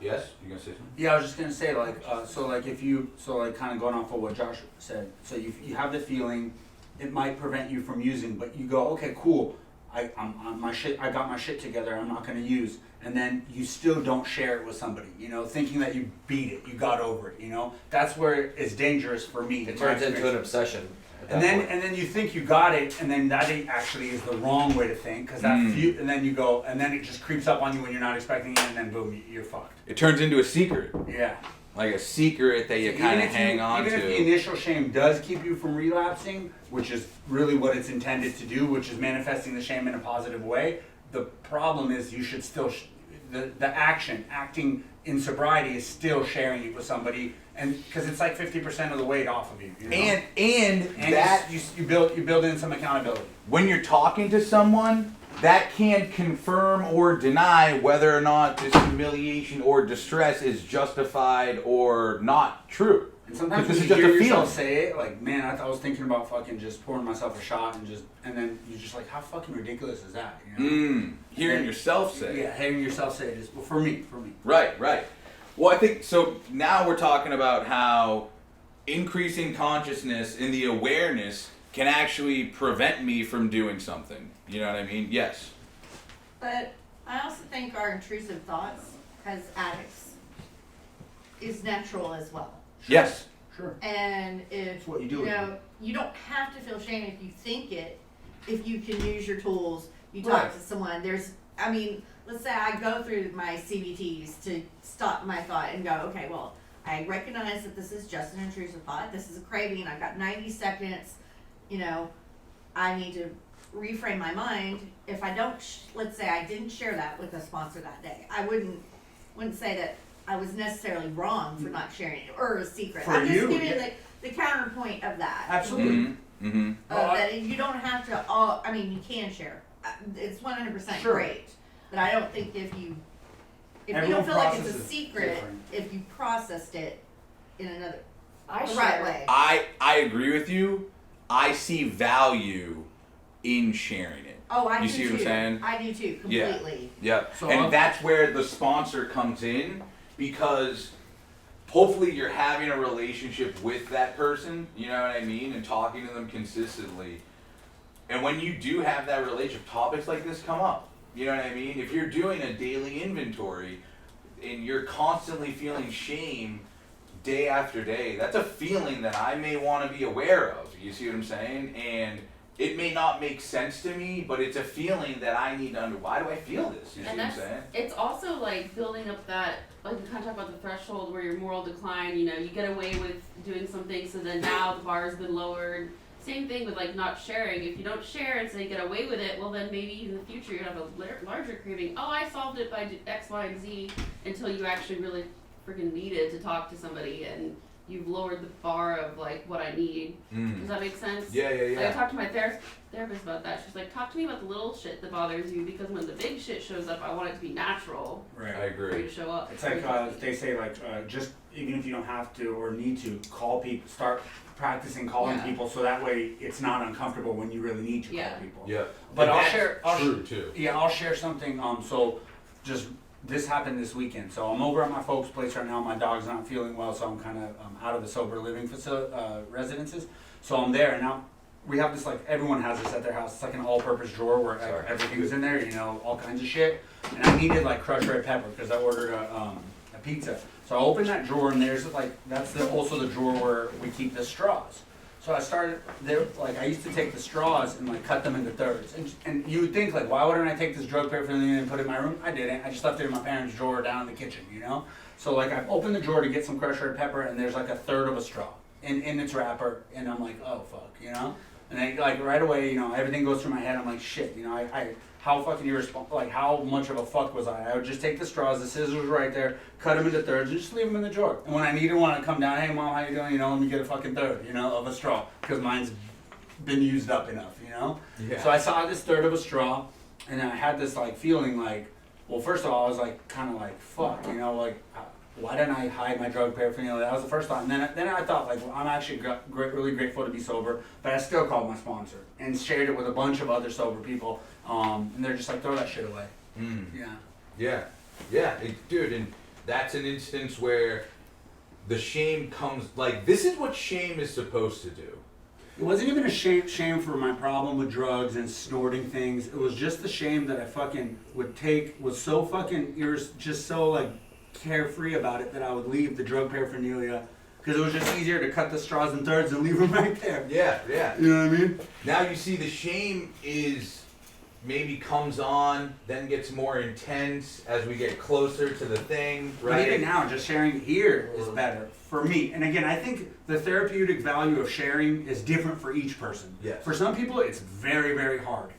Yes? You gonna say something? Yeah, I was just gonna say kind of going off of what Josh said. So you have the feeling, it might prevent you from using, but you go, okay, cool. I got my shit together. I'm not gonna use, and then you still don't share it with somebody. You know, thinking that you beat it, you got over it. You know, that's where it's dangerous for me. It turns into an obsession. And then you think you got it, and then that actually is the wrong way to think, because and then you go, and then it just creeps up on you when you're not expecting it, and then boom, you're fucked. It turns into a secret. Yeah. Like a secret that you kind of hang on to. Even if the initial shame does keep you from relapsing, which is really what it's intended to do, which is manifesting the shame in a positive way, the problem is you should still, acting in sobriety is still sharing it with somebody, and because it's like 50% of the weight off of you. You know? And that you build in some accountability. When you're talking to someone, that can confirm or deny whether or not this humiliation or distress is justified or not true. And sometimes this when is you just hear a yourself feeling. say it, like, man, I was thinking about fucking just pouring myself a shot and then you're just like, how fucking ridiculous is that? You know? Hearing yourself say it. Yeah, hearing yourself say it is, well, for me. Right. Well, I think, so now we're talking about how increasing consciousness in the awareness can actually prevent me from doing something. You know what I mean? Yes. But I also think our intrusive thoughts as addicts is natural as well. Yes. Sure. And if It's what you do you with know, you don't have to feel shame if you think it. If you can use your tools, you talk Right. to someone. Let's say I go through my CBTs to stop my thought and go, okay, well, I recognize that this is just an intrusive thought. This is a craving. I've got 90 seconds. You know, I need to reframe my mind. If I don't, let's say I didn't share that with a sponsor that day, I wouldn't say that I was necessarily wrong for not sharing it or a secret. For I'm just you, giving yeah. the counterpoint of that. Absolutely. Mm-hmm. That you don't have to. You can share. It's 100% Sure. great, but I don't think if you Everyone don't feel like it's a processes secret, different. if you processed it in the I right share. way. I agree with you. I see value in sharing it. Oh, I You do see too. what I'm saying? I do too, Yeah. completely. Yeah, So and that's where the sponsor comes in, because hopefully you're having a relationship with that person, you know what I mean, and talking to them consistently. And when you do have that relationship, topics like this come up, you know what I mean? If you're doing a daily inventory and you're constantly feeling shame day after day, that's a feeling that I may want to be aware of, you see what I'm saying? And it may not make sense to me, but it's a feeling that I need to why do I feel this? You see And what I'm that's, saying? it's also like building up that, like we kind of talk about the threshold where your moral decline, you know, you get away with doing something, so then now the bar has been lowered. Same thing with like not sharing. If you don't share and say get away with it, well then maybe in the future you have a larger craving. Oh, I solved it by X, Y, and Z, until you actually really freaking needed to talk to somebody and you've lowered the bar of like what I need. Does that make sense? Yeah, yeah, yeah. Like I talked to my therapist about that. She's like, talk to me about the little shit that bothers you, because when the big shit shows up, I want it to be natural Right. I for you agree. to show up. It's like they say, like just even if you don't have to or need to, call people, start practicing calling Yeah. people, so that way it's not uncomfortable when you really need to Yeah. call people. Yeah. But And I'll that's share. True too. Yeah, I'll share something. So just this happened this weekend. So I'm over at my folks' place right now. My dog's not feeling well, so I'm kind of out of the sober living residences. So I'm there, and now we have this, like, everyone has this at their house. It's like an all-purpose drawer where Sorry. everything's in there, you know, all kinds of shit. And I needed like crushed red pepper because I ordered a pizza. So I opened that drawer, and there's like also the drawer where we keep the straws. So I started there, like I used to take the straws and like cut them into thirds. And you would think like, why wouldn't I take this drug paraphernalia and put it in my room? I didn't. I just left it in my parents' drawer down in the kitchen, you know? So like I opened the drawer to get some crushed red pepper, and there's like a third of a straw in its wrapper, and I'm like, oh fuck, you know? And then like right away, you know, everything goes through my head. I'm like, shit, you know, I how fucking irresponsible, like how much of a fuck was I? I would just take the straws, the scissors were right there, cut them into thirds, and just leave them in the drawer. And when I needed one, I'd come down, hey mom, how you doing? You know, let me get a fucking third, you know, of a straw, because mine's been used up enough, you know? Yeah. So I saw this third of a straw, and I had this like feeling like, well, first of all, I was like, kind of like, fuck, you know, like, why didn't I hide my drug paraphernalia? That was the first thought. And then I thought, like, well, I'm actually really grateful to be sober, but I still called my sponsor and shared it with a bunch of other sober people. And they're just like, throw that shit away. Yeah. Yeah. Yeah. Dude, and that's an instance where the shame comes, like, this is what shame is supposed to do. It wasn't even a shame for my problem with drugs and snorting things. It was just the shame that I fucking would take, was so fucking, just so, like, carefree about it that I would leave the drug paraphernalia, because it was just easier to cut the straws in thirds and leave them right there. Yeah, yeah. You know what I mean? Now you see the shame is maybe comes on, then gets more intense as we get closer to the thing, right? But even now, just sharing here is better for me. And again, I think the therapeutic value of sharing is different for each person. Yes. For some people, it's very, very hard,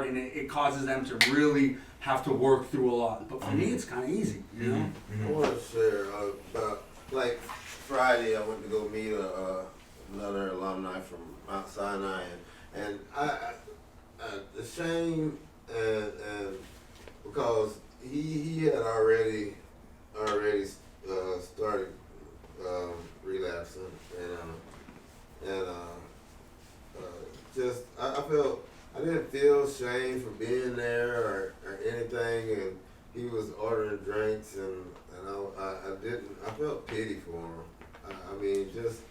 and it causes them to really have to work through a lot. But for me, it's kind of easy, you know? I want to share about, like, Friday I went to go meet another alumni from Mount Sinai, and I the shame and because he had already started relapsing, and just I felt I didn't feel shame for being there or anything, and he was ordering drinks, and I felt pity for him. I mean, just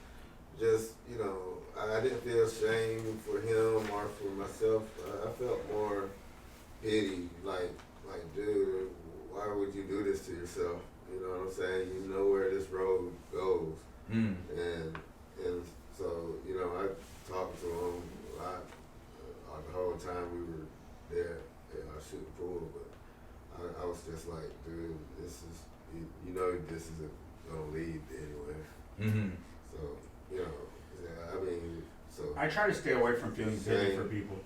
you know, I didn't feel shame for him or for myself. I felt more pity, like dude, why would you do this to yourself? You know what I'm saying? You know where this road goes, and so you know, I talked to him a lot the whole time we were there shooting pool, but I was just like, dude, this is you know this isn't gonna lead anywhere. Mm-hmm. So you know, yeah, I mean, so I try to stay away from feeling pity for people.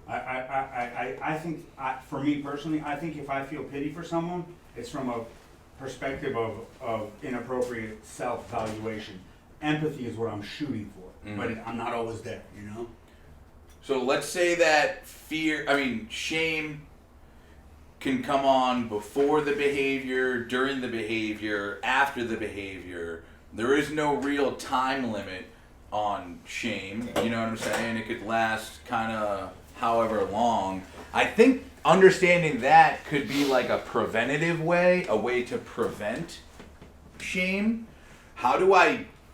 I think, for me personally, I think if I feel pity for someone, it's from a perspective of inappropriate self-valuation. Empathy is what I'm shooting for, but I'm not always there, you know? So let's say that shame can come on before the behavior, during the behavior, after the behavior. There is no real time limit on shame, you know what I'm saying? It could last kind of however long. I think understanding that could be like a preventative way, a way to prevent shame. How do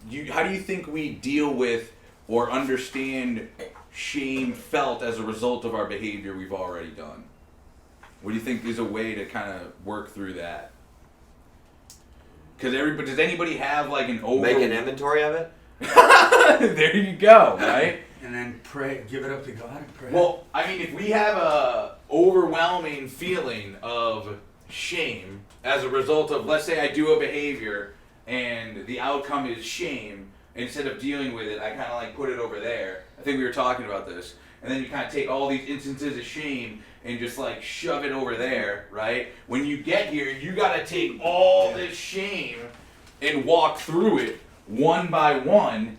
you think we deal with or understand shame felt as a result of our behavior we've already done? What do you think is a way to kind of work through that? Does anybody have like an Make an inventory of it? There you go, right? and then pray, give it up to God and pray. Well, I mean, if we have a overwhelming feeling of shame as a result of, let's say I do a behavior and the outcome is shame, instead of dealing with it, I kind of like put it over there. I think we were talking about this. And then you kind of take all these instances of shame and just like shove it over there, right? When you get here, you got to take all this shame and walk through it one by one.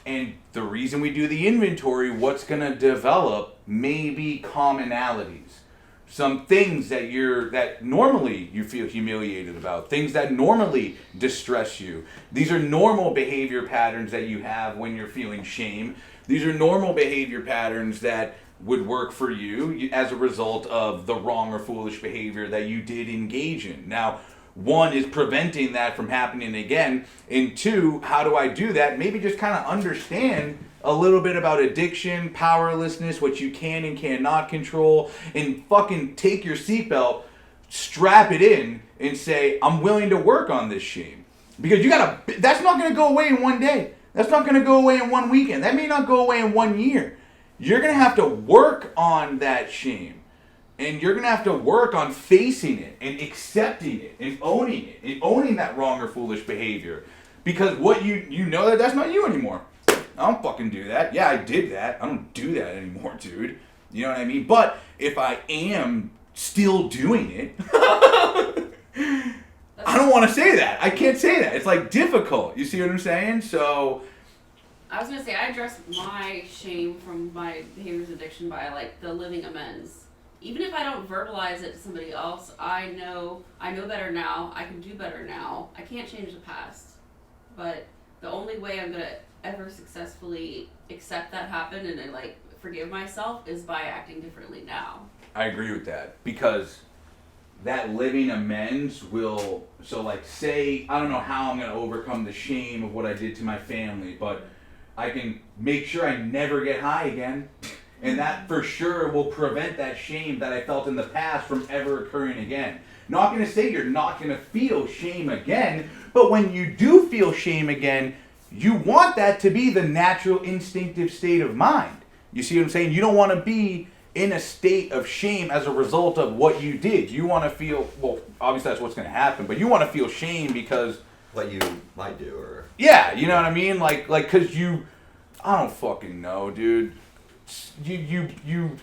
And the reason we do the inventory, what's going to develop may be commonalities. Some things that normally you feel humiliated about, things that normally distress you. These are normal behavior patterns that you have when you're feeling shame. These are normal behavior patterns that would work for you as a result of the wrong or foolish behavior that you did engage in. Now, one is preventing that from happening again, and two, how do I do that? Maybe just kind of understand a little bit about addiction, powerlessness, what you can and cannot control, and fucking take your seatbelt, strap it in, and say, I'm willing to work on this shame. Because that's not gonna go away in one day. That's not gonna go away in one weekend. That may not go away in 1 year. You're gonna have to work on that shame. And you're gonna have to work on facing it and accepting it and owning that wrong or foolish behavior. Because what you know that's not you anymore. I don't fucking do that. Yeah, I did that. I don't do that anymore, dude. You know what I mean? But if I am still doing it, I don't want to say that. I can't say that. It's like difficult. You see what I'm saying? So I was gonna say I address my shame from my behaviors addiction by like the living amends. Even if I don't verbalize it to somebody else, I know better now. I can do better now. I can't change the past, but the only way I'm gonna ever successfully accept that happened and then like forgive myself is by acting differently now. I agree with that, because that living amends will, so like say, I don't know how I'm going to overcome the shame of what I did to my family, but I can make sure I never get high again. And that for sure will prevent that shame that I felt in the past from ever occurring again. Not going to say you're not going to feel shame again, but when you do feel shame again, you want that to be the natural instinctive state of mind. You see what I'm saying? You don't want to be in a state of shame as a result of what you did. You want to feel, well, obviously that's what's going to happen, but you want to feel shame because what you might do, or yeah, you know what I mean? Like cause you, I don't fucking know, dude. You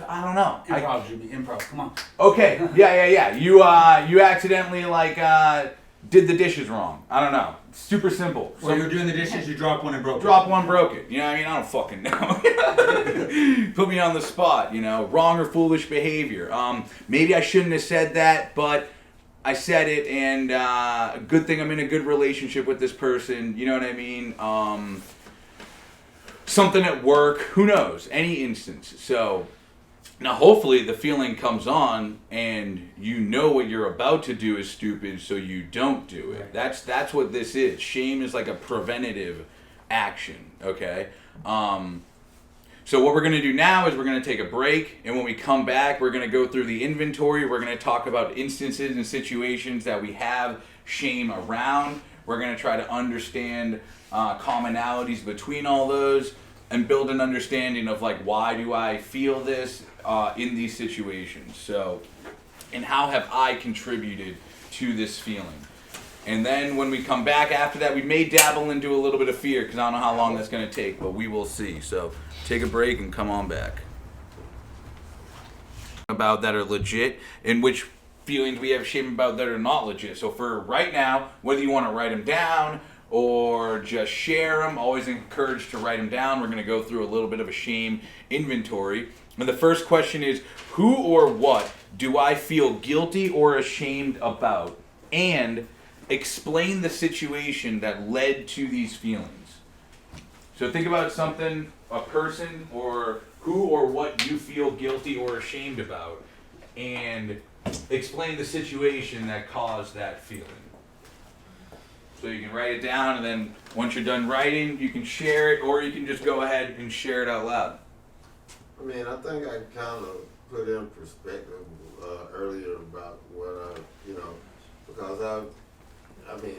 I don't know. Improv, Jimmy. Improv. Come on. Okay. Yeah. You accidentally did the dishes wrong. I don't know. Super simple. Or you're doing the dishes, you drop one and broke it. Drop one, broke it. You know what I mean? I don't fucking know. Put me on the spot, you know. Wrong or foolish behavior. Maybe I shouldn't have said that, but I said it, and a good thing I'm in a good relationship with this person. You know what I mean? Something at work. Who knows? Any instance. So now hopefully the feeling comes on and you know what you're about to do is stupid, so you don't do it. That's what this is. Shame is like a preventative action, okay? So what we're going to do now is we're going to take a break, and when we come back, we're going to go through the inventory. We're going to talk about instances and situations that we have shame around. We're going to try to understand commonalities between all those and build an understanding of like, why do I feel this in these situations? So, and how have I contributed to this feeling? And then when we come back after that, we may dabble into a little bit of fear, because I don't know how long that's going to take, but we will see. So take a break and come on back. About that are legit, and which feelings we have shame about that are not legit. So for right now, whether you want to write them down or just share them, always encouraged to write them down. We're going to go through a little bit of a shame inventory. And the first question is, who or what do I feel guilty or ashamed about? And explain the situation that led to these feelings. So think about something, a person, or who or what you feel guilty or ashamed about, and explain the situation that caused that feeling. So you can write it down, and then once you're done writing, you can share it, or you can just go ahead and share it out loud. I mean, I think I kind of put in perspective earlier about what because I mean,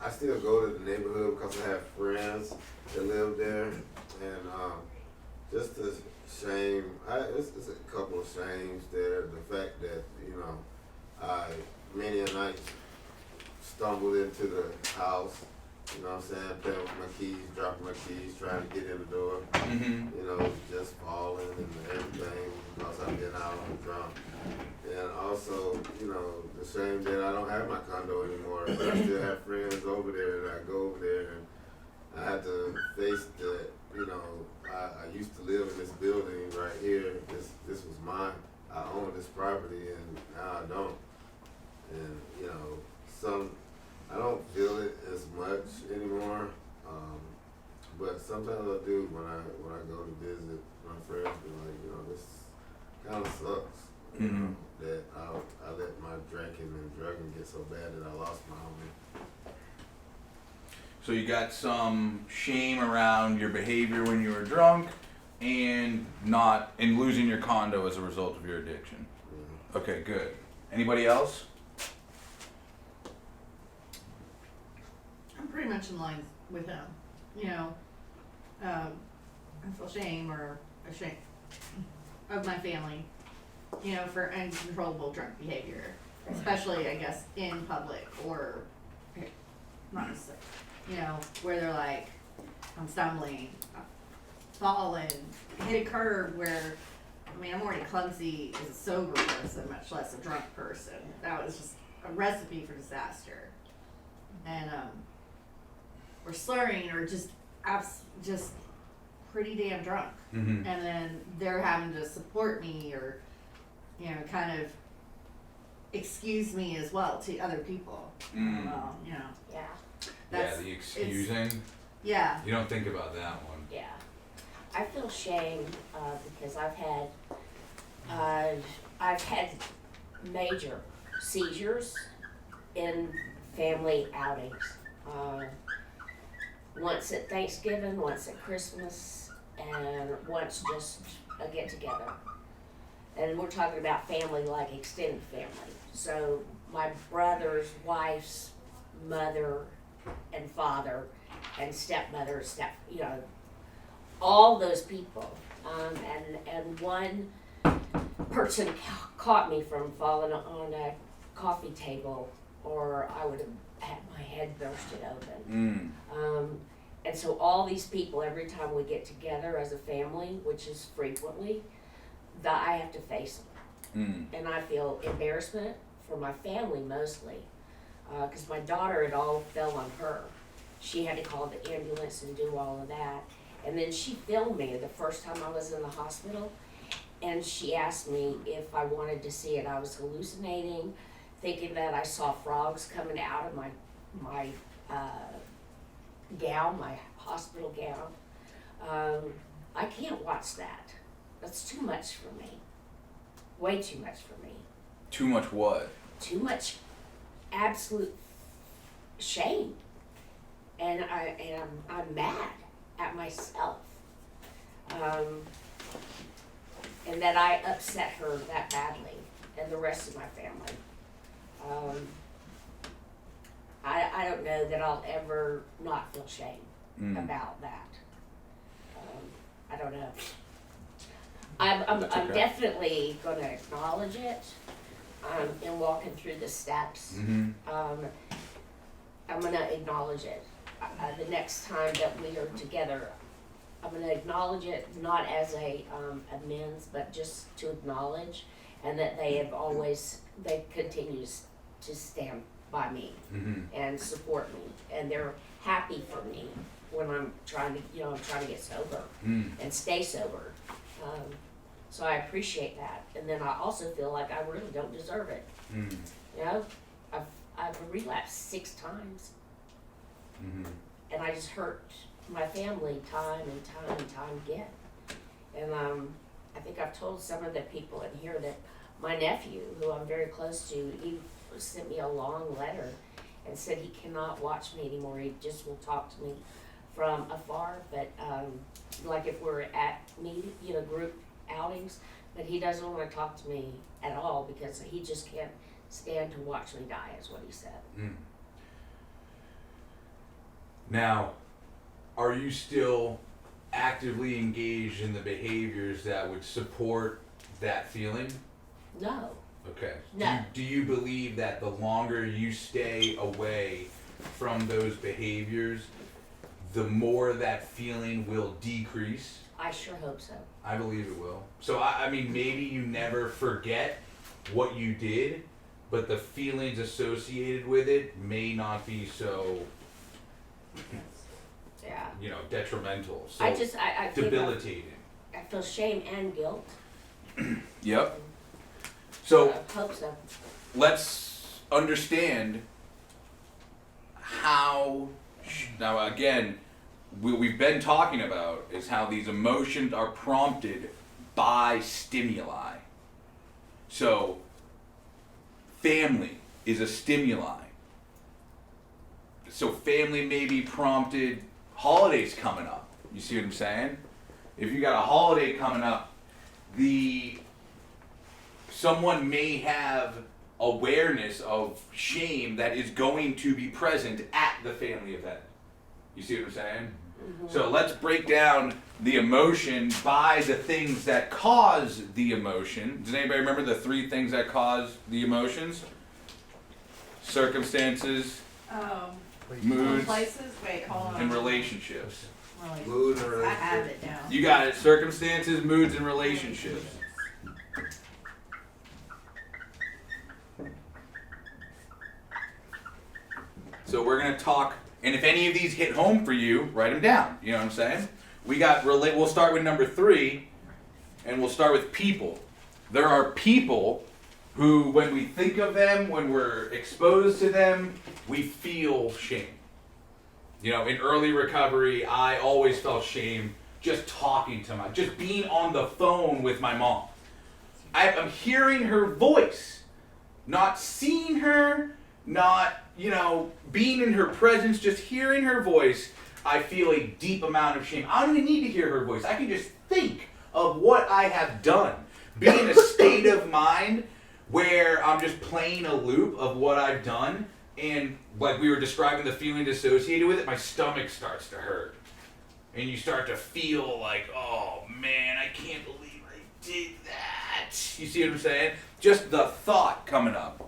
I still go to the neighborhood because I have friends that live there, And just the shame, it's a couple of shames there. The fact that, you know, I many a night stumbled into the house, you know what I'm saying, playing with my keys, dropping my keys, trying to get in the door, you know, just falling and everything because I've been out on the drunk. And also, you know, the shame that I don't have my condo anymore. I still have friends over there, and I go over there and I had to face that, you know, I used to live in this building right here. This was mine. I own this property, and now I don't. And, you know, I don't feel it as much anymore. But sometimes I do when I go to visit my friends. Be like, you know, this kind of sucks. You know, that I let my drinking and drugging get so bad that I lost my homie. So you got some shame around your behavior when you were drunk, and losing your condo as a result of your addiction. Yeah. Okay, good. Anybody else? I'm pretty much in line with him. You know, I feel shame or ashamed of my family, you know, for uncontrollable drunk behavior, especially, I guess, in public or not necessarily, you know, where they're like, I'm stumbling, falling, hit a curb where, I mean, I'm already clumsy as a sober person, much less a drunk person. That was just a recipe for disaster. And, or slurring or just pretty damn drunk. And then they're having to support me or, you know, kind of excuse me as well to other people. You know. Yeah. Yeah, the excusing. Yeah. You don't think about that one. Yeah. I feel shame because I've had major seizures in family outings. Once at Thanksgiving, once at Christmas, and once just a get together. And we're talking about family like extended family. So my brother's wife's mother and father and stepmother, you know, all those people. And one person caught me from falling on a coffee table, or I would have had my head bursted open. And so all these people, every time we get together as a family, which is frequently, that I have to face them. And I feel embarrassment for my family mostly, because my daughter, it all fell on her. She had to call the ambulance and do all of that. And then she filmed me the first time I was in the hospital, and she asked me if I wanted to see it. I was hallucinating, thinking that I saw frogs coming out of my gown, my hospital gown. I can't watch that. That's too much for me. Way too much for me. Too much what? Too much absolute shame. And I'm mad at myself. And that I upset her that badly and the rest of my family. I don't know that I'll ever not feel shame about that. I don't know. I'm definitely going to acknowledge it in walking through the steps. I'm going to acknowledge it. The next time that we are together, I'm going to acknowledge it not as a amends, but just to acknowledge, and that they continue to stand by me and support me, and they're happy for me when I'm trying to get sober and stay sober. So I appreciate that, and then I also feel like I really don't deserve it. You know, I've relapsed 6 times, and I just hurt my family time and time again. And I think I've told some of the people in here that my nephew, who I'm very close to, he sent me a long letter and said he cannot watch me anymore. He just will talk to me from afar, but like if we're at group outings, but he doesn't want to talk to me at all because he just can't stand to watch me die, is what he said. Now, are you still actively engaged in the behaviors that would support that feeling? No. Okay. No. Do you believe that the longer you stay away from those behaviors, the more that feeling will decrease? I sure hope so. I believe it will. So, I mean, maybe you never forget what you did, but the feelings associated with it may not be so, Yeah. you know, detrimental, so I feel debilitating. I feel shame and guilt. Yep. So, I hope so. let's understand how, now again, what we've been talking about is how these emotions are prompted by stimuli. So, family is a stimuli. So family may be prompted, holidays coming up. You see what I'm saying? If you got a holiday coming up, someone may have awareness of shame that is going to be present at the family event. You see what I'm saying? Mm-hmm. So let's break down the emotion by the things that cause the emotion. Does anybody remember the 3 things that cause the emotions? Circumstances, moods, Places. Wait, hold on. and relationships. Mood and I relationship. have it down. You got it. Circumstances, moods, and relationships. So we're gonna talk, and if any of these hit home for you, write them down. You know what I'm saying? We'll start with number 3, and we'll start with people. There are people who, when we think of them, when we're exposed to them, we feel shame. You know, in early recovery, I always felt shame just talking to just being on the phone with my mom. I'm hearing her voice, not seeing her, not, you know, being in her presence, just hearing her voice. I feel a deep amount of shame. I don't even need to hear her voice. I can just think of what I have done. Be in a state of mind where I'm just playing a loop of what I've done, and like we were describing the feelings associated with it, my stomach starts to hurt. And you start to feel like, oh man, I can't believe I did that. You see what I'm saying? Just the thought coming up.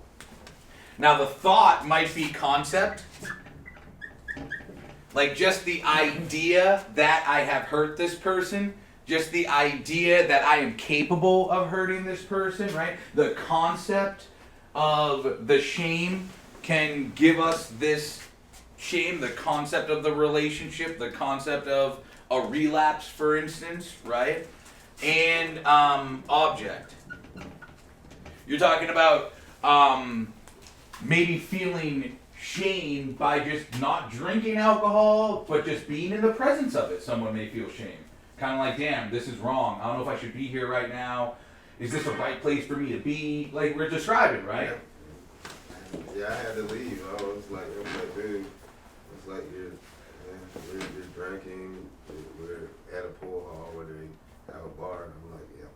Now the thought might be concept. Like just the idea that I have hurt this person. Just the idea that I am capable of hurting this person, right? The concept of the shame can give us this shame, the concept of the relationship, the concept of a relapse, for instance, right? And object. You're talking about maybe feeling shame by just not drinking alcohol, but just being in the presence of it. Someone may feel shame. Kind of like, damn, this is wrong. I don't know if I should be here right now. Is this the right place for me to be? Like we're describing, right? Yeah, I had to leave. I was like, dude, it's like you're drinking. We're at a pool hall where they have a bar, and I'm like, yeah,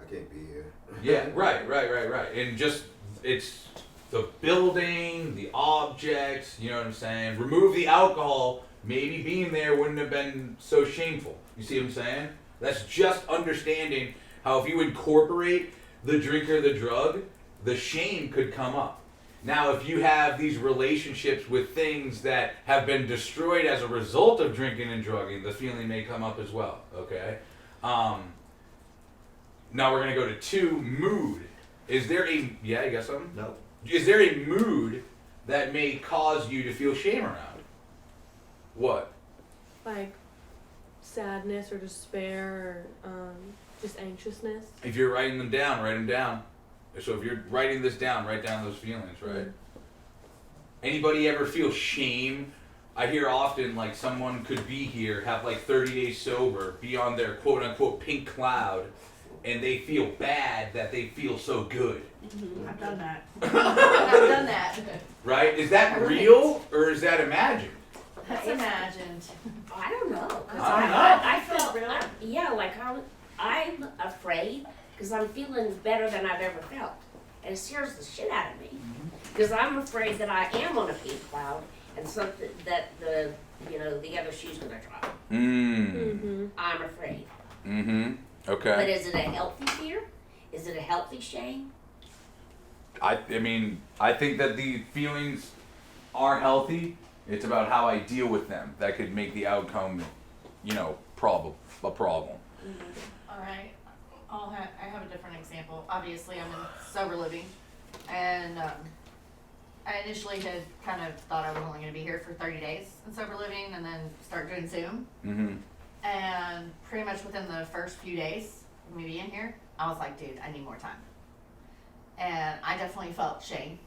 I can't be here. Yeah, right. And just, it's the building, the objects, you know what I'm saying? Remove the alcohol, maybe being there wouldn't have been so shameful. You see what I'm saying? That's just understanding how if you incorporate the drink or the drug, the shame could come up. Now, if you have these relationships with things that have been destroyed as a result of drinking and drugging, the feeling may come up as well, okay? Now we're going to go to 2, mood. Is there a, yeah, you got something? No. Is there a mood that may cause you to feel shame around? What? Like sadness or despair or just anxiousness. If you're writing them down, write them down. So if you're writing this down, write down those feelings, right? Anybody ever feel shame? I hear often like someone could be here, have like 30 days sober, be on their quote unquote pink cloud, and they feel bad that they feel so good. I've done that. I've done that. Right? Is that real or is that imagined? That's imagined. I don't know. I I felt Really? yeah, like I'm afraid because I'm feeling better than I've ever felt, and it scares the shit out of me because I'm afraid that I am on a pink cloud and something that the other shoe's gonna drop. Mm-hmm. I'm afraid. Mm-hmm. But Okay. is it a healthy fear? Is it a healthy shame? I mean, I think that the feelings are healthy. It's about how I deal with them that could make the outcome, a problem. All right, I have a different example. Obviously, I'm in sober living, and I initially had kind of thought I was only going to be here for 30 days in sober living, and then start doing Zoom. Mm-hmm. And pretty much within the first few days of me being here, I was like, dude, I need more time. And I definitely felt shame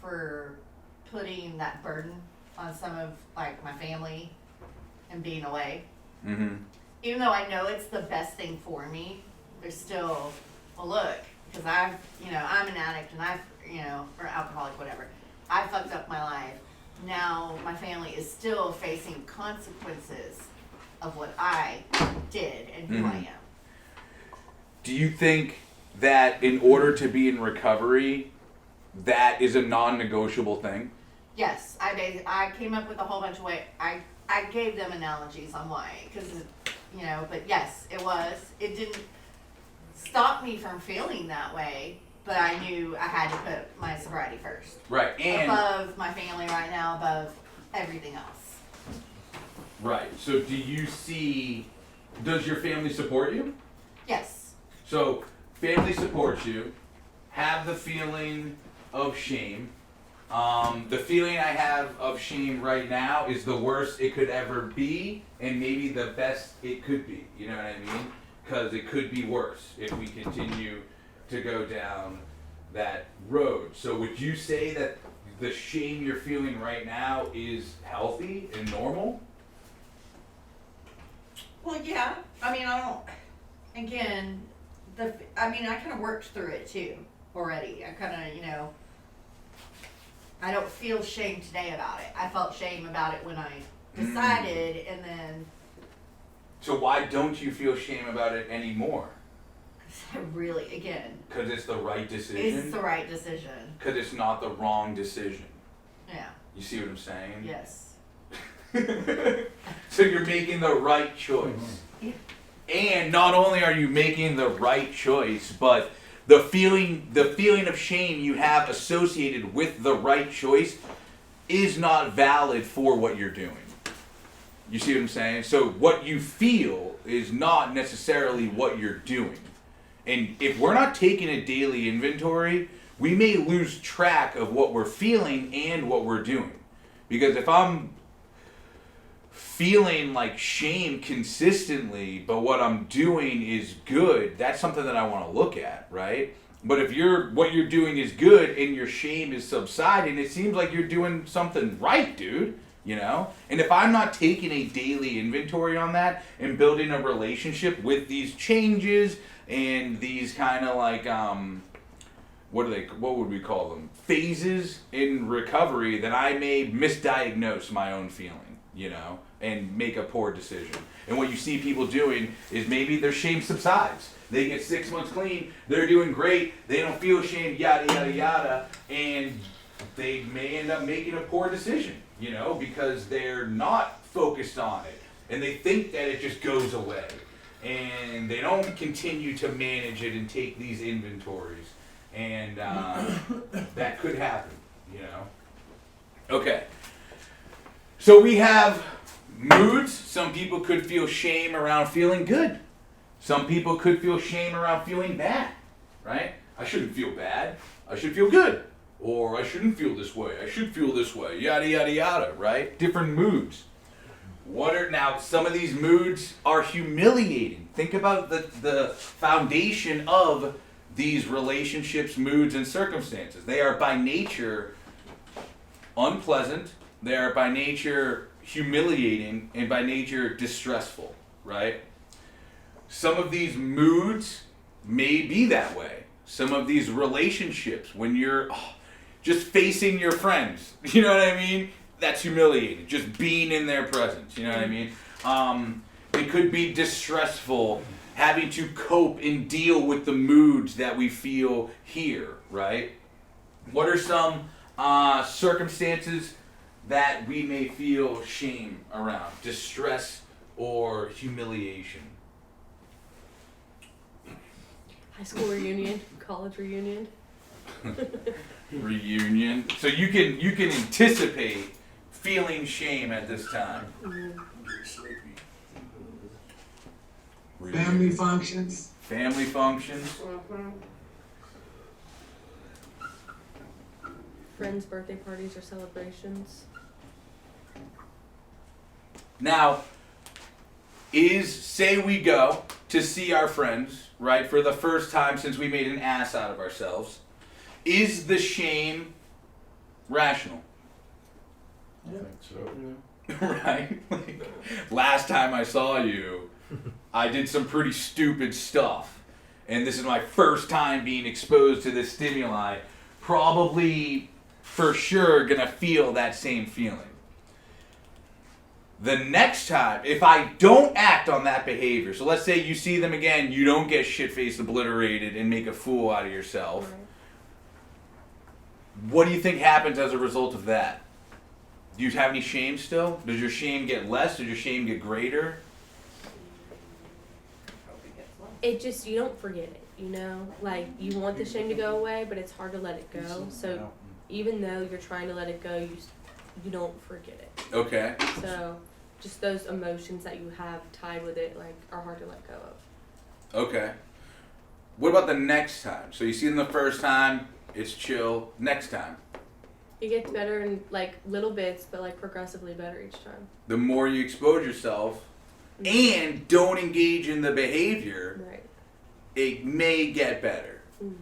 for putting that burden on some of like my family and being away. Mm-hmm. Even though I know it's the best thing for me, there's still, well, look, because I'm an addict and or alcoholic, whatever. I fucked up my life. Now my family is still facing consequences of what I did and who I am. Do you think that in order to be in recovery, that is a non-negotiable thing? Yes, I came up with a whole bunch of ways. I gave them analogies on why, because but yes, it was. It didn't stop me from feeling that way, but I knew I had to put my sobriety first. Right, and above my family right now, above everything else. right. So does your family support you? Yes. So family supports you, have the feeling of shame. The feeling I have of shame right now is the worst it could ever be, and maybe the best it could be. You know what I mean? Because it could be worse if we continue to go down that road. So would you say that the shame you're feeling right now is healthy and normal? Well, yeah. I mean, again, I kind of worked through it too already. I kind of, I don't feel shame today about it. I felt shame about it when I decided, and then. So why don't you feel shame about it anymore? I really, again. Because it's the right decision? It's the right decision. Because it's not the wrong decision. Yeah. You see what I'm saying? Yes. So you're making the right choice. Yeah. And not only are you making the right choice, but the feeling of shame you have associated with the right choice is not valid for what you're doing. You see what I'm saying? So what you feel is not necessarily what you're doing. And if we're not taking a daily inventory, we may lose track of what we're feeling and what we're doing. Because if I'm feeling like shame consistently, but what I'm doing is good, that's something that I want to look at, right? But if what you're doing is good and your shame is subsiding, it seems like you're doing something right, dude. And if I'm not taking a daily inventory on that and building a relationship with these changes and these kind of like what would we call them, phases in recovery, then I may misdiagnose my own feeling, and make a poor decision. And what you see people doing is maybe their shame subsides. They get 6 months clean, they're doing great, they don't feel shame, yada yada yada, and they may end up making a poor decision, because they're not focused on it. And they think that it just goes away. And they don't continue to manage it and take these inventories. And that could happen, Okay. So we have moods. Some people could feel shame around feeling good. Some people could feel shame around feeling bad, right? I shouldn't feel bad. I should feel good. Or I shouldn't feel this way. I should feel this way. Yada, yada, yada, right? Different moods. Now, some of these moods are humiliating. Think about the foundation of these relationships, moods, and circumstances. They are by nature unpleasant. They are by nature humiliating and by nature distressful, right? Some of these moods may be that way. Some of these relationships, when you're just facing your friends, you know what I mean? That's humiliating. Just being in their presence, you know what I mean? It could be distressful, having to cope and deal with the moods that we feel here, right? What are some circumstances that we may feel shame around, distress or humiliation? High school reunion, college reunion. Reunion. So you can anticipate feeling shame at this time. Family functions. Family functions. Friends' birthday parties or celebrations. Now, say we go to see our friends, right, for the first time since we made an ass out of ourselves. Is the shame rational? I think so. Right? Like, last time I saw you, I did some pretty stupid stuff. And this is my first time being exposed to this stimuli. Probably, for sure, gonna feel that same feeling. The next time, if I don't act on that behavior, so let's say you see them again, you don't get shit-faced obliterated and make a fool out of yourself. Right. What do you think happens as a result of that? Do you have any shame still? Does your shame get less? Does your shame get greater? It just, you don't forget it, you know? Like, you want the shame to go away, but it's hard to let it go. So even though you're trying to let it go, you don't forget it. Okay. So just those emotions that you have tied with it, like, are hard to let go of. Okay. What about the next time? So you see them the first time, it's chill. Next time, It gets better in, like, little bits, but, like, progressively better each time. the more you expose yourself and don't engage in the behavior, Right. it may get better. Mm-hmm.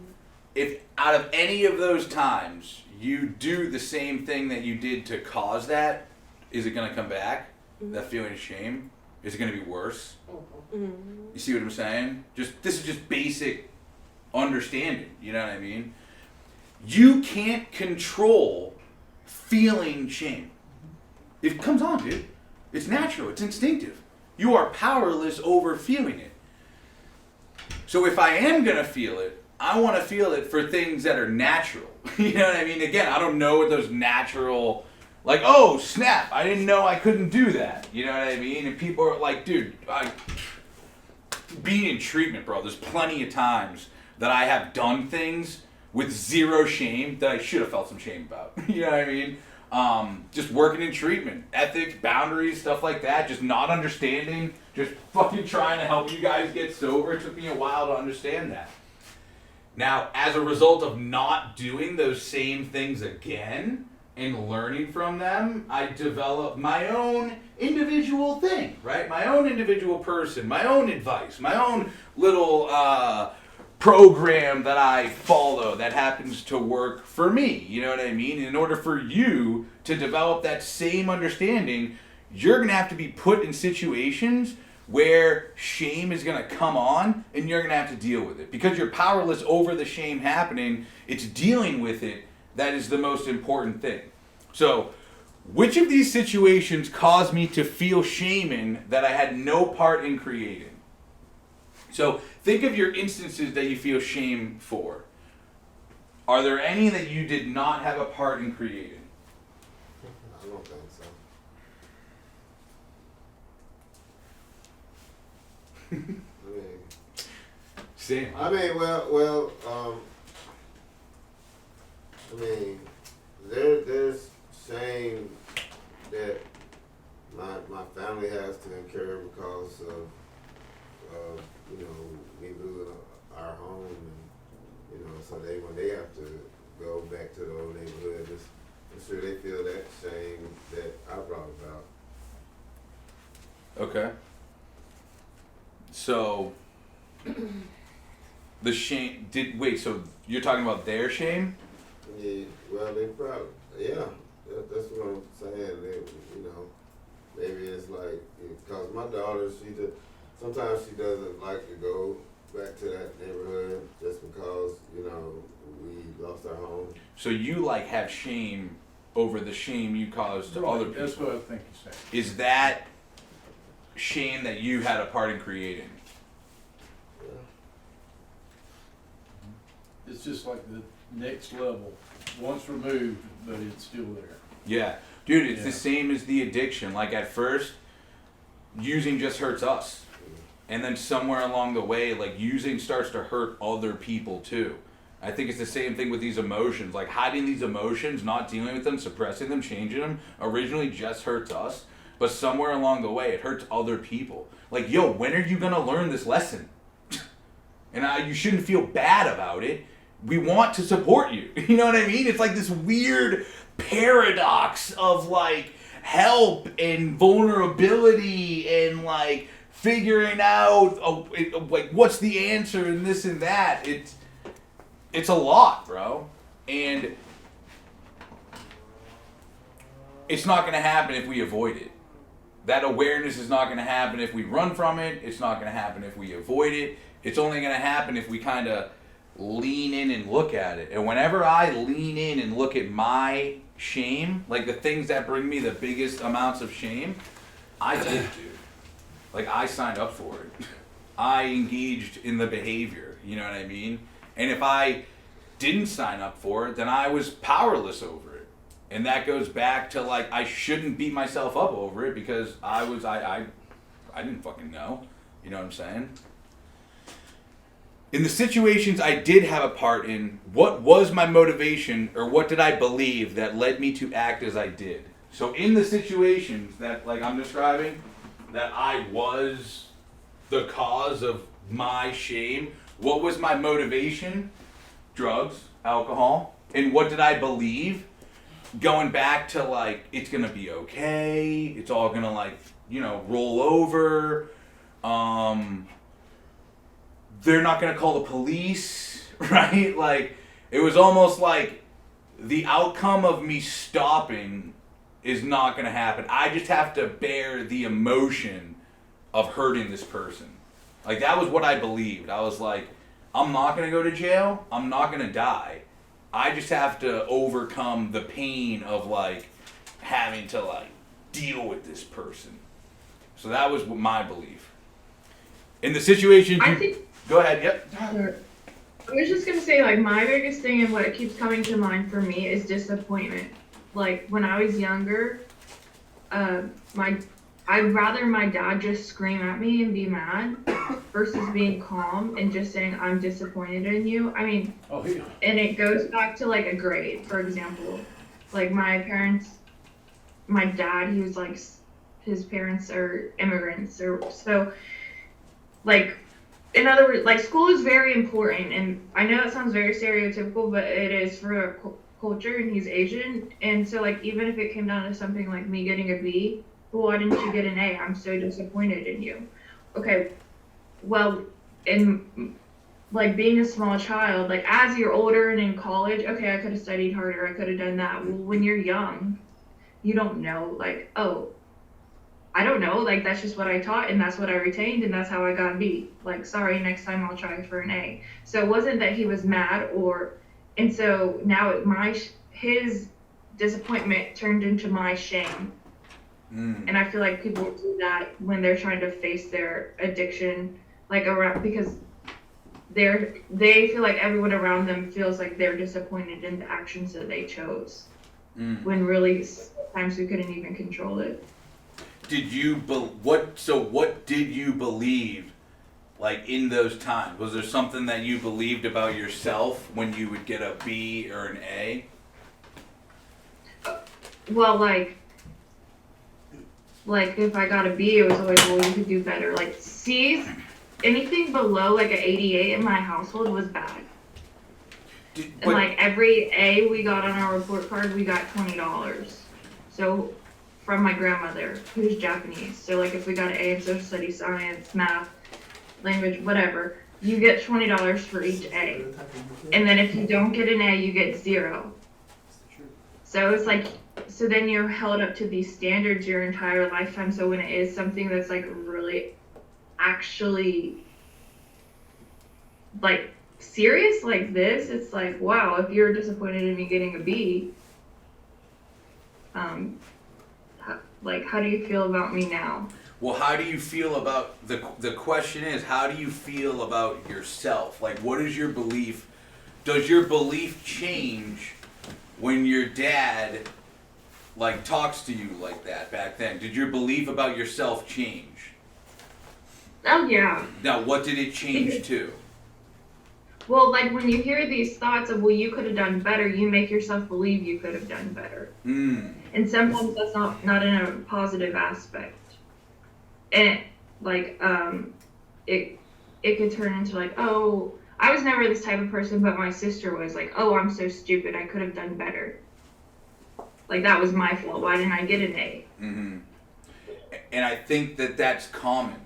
If out of any of those times you do the same thing that you did to cause that, is it going to come back? Mm-hmm. That feeling of shame? Is it going to be worse? Mm-hmm. You see what I'm saying? This is just basic understanding. You know what I mean? You can't control feeling shame. It comes on, dude. It's natural. It's instinctive. You are powerless over feeling it. So if I am going to feel it, I want to feel it for things that are natural. You know what I mean? Again, I don't know what those natural, like, oh, snap, I didn't know I couldn't do that. You know what I mean? And people are like, dude, being in treatment, bro, there's plenty of times that I have done things with zero shame that I should have felt some shame about. You know what I mean? Just working in treatment, ethics, boundaries, stuff like that, just not understanding, just fucking trying to help you guys get sober. It took me a while to understand that. Now, as a result of not doing those same things again and learning from them, I developed my own individual thing, right? My own individual person, my own advice, my own little program that I follow that happens to work for me. You know what I mean? In order for you to develop that same understanding, you're going to have to be put in situations where shame is going to come on and you're going to have to deal with it. Because you're powerless over the shame happening, it's dealing with it that is the most important thing. So, which of these situations caused me to feel shame in that I had no part in creating? So, think of your instances that you feel shame for. Are there any that you did not have a part in creating? I don't think so. I mean, Same. I mean, there's shame that my family has to incur because of we losing our home, and so when they have to go back to the old neighborhood, I'm sure they feel that shame that I brought about. Okay. So, the shame so you're talking about their shame? Yeah, well, they probably, that's what I'm saying. Maybe it's like, because my daughter, sometimes she doesn't like to go back to that neighborhood just because, we lost our home. So you have shame over the shame you caused to other people. That's what I think you're saying. Is that shame that you had a part in creating? Yeah. It's just like the next level, once removed, but it's still there. Yeah. Dude, it's Yeah. the same as the addiction. Like at first, using just hurts us. And then somewhere along the way, like using starts to hurt other people too. I think it's the same thing with these emotions. Like hiding these emotions, not dealing with them, suppressing them, changing them, originally just hurts us. But somewhere along the way, it hurts other people. Like, yo, when are you going to learn this lesson? And you shouldn't feel bad about it. We want to support you. You know what I mean? It's like this weird paradox of like help and vulnerability and like figuring out like what's the answer and this and that. It's a lot, bro. And it's not going to happen if we avoid it. That awareness is not going to happen if we run from it. It's not going to happen if we avoid it. It's only going to happen if we kind of lean in and look at it. And whenever I lean in and look at my shame, like the things that bring me the biggest amounts of shame, I did, dude. Like I signed up for it. I engaged in the behavior, you know what I mean? And if I didn't sign up for it, then I was powerless over it. And that goes back to like I shouldn't beat myself up over it because I didn't fucking know. You know what I'm saying? In the situations I did have a part in, what was my motivation or what did I believe that led me to act as I did? So in the situations that like I'm describing, that I was the cause of my shame, what was my motivation? Drugs, alcohol. And what did I believe? Going back to like, it's gonna be okay, it's all gonna like, you know, roll over. They're not gonna call the police, right? Like, it was almost like the outcome of me stopping is not gonna happen. I just have to bear the emotion of hurting this person. Like, that was what I believed. I was like, I'm not gonna go to jail, I'm not gonna die. I just have to overcome the pain of like having to like deal with this person. So that was my belief. In the situation, go ahead. Yep. Sure. I was just gonna say, like, my biggest thing and what keeps coming to mind for me is disappointment. Like when I was younger, I'd rather my dad just scream at me and be mad versus being calm and just saying, I'm disappointed in you. I mean, and it goes back to like a grade, for example. Like my dad, he was like, his parents are immigrants, or so like, in other words, like school is very important. And I know it sounds very stereotypical, but it is for our culture, and he's Asian. And so like, even if it came down to something like me getting a B, well, why didn't you get an A? I'm so disappointed in you. Okay, well, in like being a small child, like as you're older and in college, okay, I could have studied harder, I could have done that. Well, when you're young, you don't know, like, oh, I don't know, like that's just what I taught and that's what I retained and that's how I got a B. Like, sorry, next time I'll try for an A. So it wasn't that he was mad and so now his disappointment turned into my shame. And I feel like people do that when they're trying to face their addiction, like around, because they feel like everyone around them feels like they're disappointed in the actions that they chose, when really sometimes we couldn't even control it. What did you believe, like in those times? Was there something that you believed about yourself when you would get a B or an A? Well, like if I got a B, it was always, well, you could do better. Like C's, anything below like an 88 in my household was bad. And like every A we got on our report card, we got $20. So from my grandmother, who's Japanese. So like if we got an A in social studies, science, math, language, whatever, you get $20 for each A. And then if you don't get an A, you get 0. So it's like, so then you're held up to these standards your entire lifetime. So when it is something that's like really actually like serious like this, it's like, wow, if you're disappointed in me getting a B, like, how do you feel about me now? Well, how do you feel about, the question is, how do you feel about yourself? Like, what is your belief? Does your belief change when your dad like talks to you like that back then, did your belief about yourself change? Oh yeah. Now, what did it change to? Well, like when you hear these thoughts of, well, you could have done better, you make yourself believe you could have done better. And sometimes that's not in a positive aspect. And like it could turn into like, oh, I was never this type of person, but my sister was like, oh, I'm so stupid, I could have done better. Like that was my fault. Why didn't I get an A? And I think that that's common.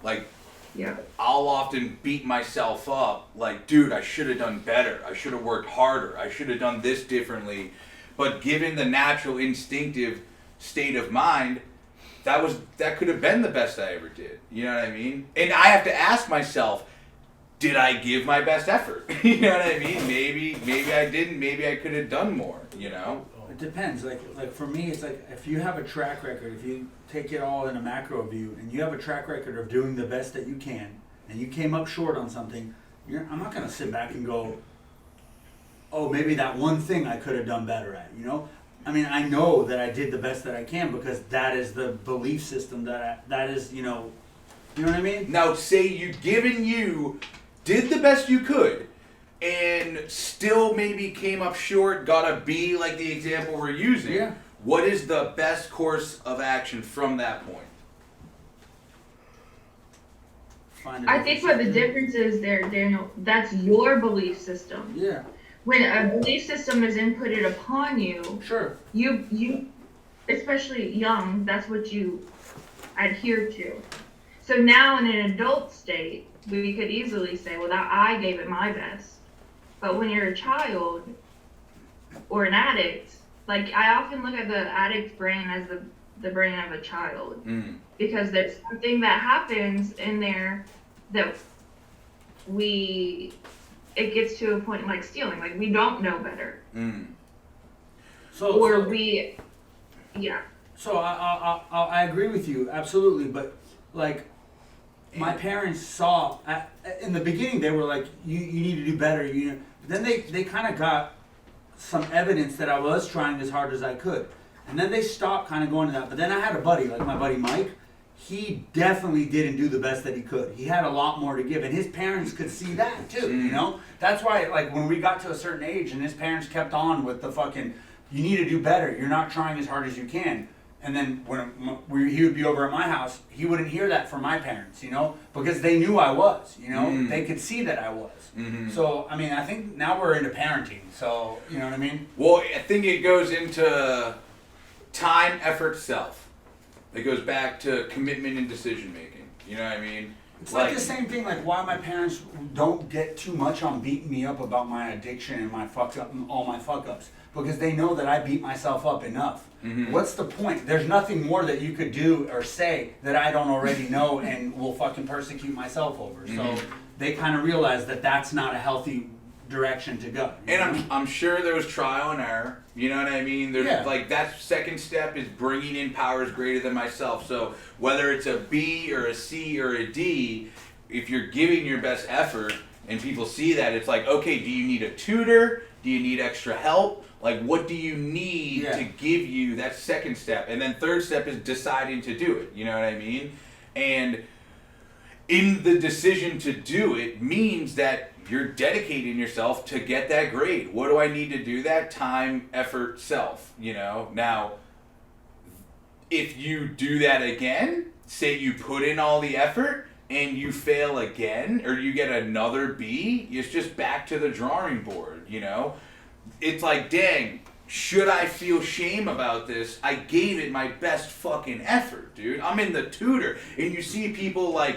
Like, yeah, I'll often beat myself up, like, dude, I should have done better. I should have worked harder. I should have done this differently. But given the natural instinctive state of mind, that could have been the best I ever did. You know what I mean? And I have to ask myself, did I give my best effort? You know what I mean? Maybe I didn't. Maybe I could have done more, you know? It depends. Like for me, it's like if you have a track record, if you take it all in a macro view, and you have a track record of doing the best that you can, and you came up short on something, I'm not gonna sit back and go, oh, maybe that one thing I could have done better at. You know, I mean, I know that I did the best that I can because that is the belief system that is, you know what I mean? Now, say you did the best you could, and still maybe came up short, got a B like the example we're using. Yeah. What is the best course of action from that point? I think what the difference is there, Daniel, that's your belief system. Yeah. When a belief system is inputted upon you, sure, you especially young, that's what you adhere to. So now in an adult state, we could easily say, well, that I gave it my best. But when you're a child or an addict, like I often look at the addict's brain as the brain of a child. Because there's something that happens in there that it gets to a point like stealing, like we don't know better. So I agree with you absolutely, but like my parents saw in the beginning they were like, you need to do better. Then they kind of got some evidence that I was trying as hard as I could, and then they stopped kind of going to that. But then I had a buddy, like my buddy Mike. He definitely didn't do the best that he could. He had a lot more to give, and his parents could see that too. You know, that's why like when we got to a certain age, and his parents kept on with the fucking, you need to do better. You're not trying as hard as you can. And then when he would be over at my house, he wouldn't hear that from my parents, you know, because they knew I was, you know, they could see that I was. So, I mean, I think now we're into parenting, so, you know what I mean? Well, I think it goes into time, effort, self. It goes back to commitment and decision making, you know what I mean? It's like the same thing, like why my parents don't get too much on beating me up about my addiction and my all my fuck-ups. Because they know that I beat myself up enough. What's the point? There's nothing more that you could do or say that I don't already know and will fucking persecute myself over. So they kind of realize that that's not a healthy direction to go. And I'm sure there was trial and error. You know what I mean? There's like that second step is bringing in powers greater than myself. So whether it's a B or a C or a D, if you're giving your best effort and people see that, it's like, okay, do you need a tutor? Do you need extra help? Like, what do you need to give you that second step? And then third step is deciding to do it. You know what I mean? And in the decision to do it means that you're dedicating yourself to get that grade. What do I need to do that? Time, effort, self, you know? Now, if you do that again, say you put in all the effort and you fail again, or you get another B, it's just back to the drawing board, you know? It's like, dang, should I feel shame about this? I gave it my best fucking effort, dude. I'm in the tutor. And you see people like,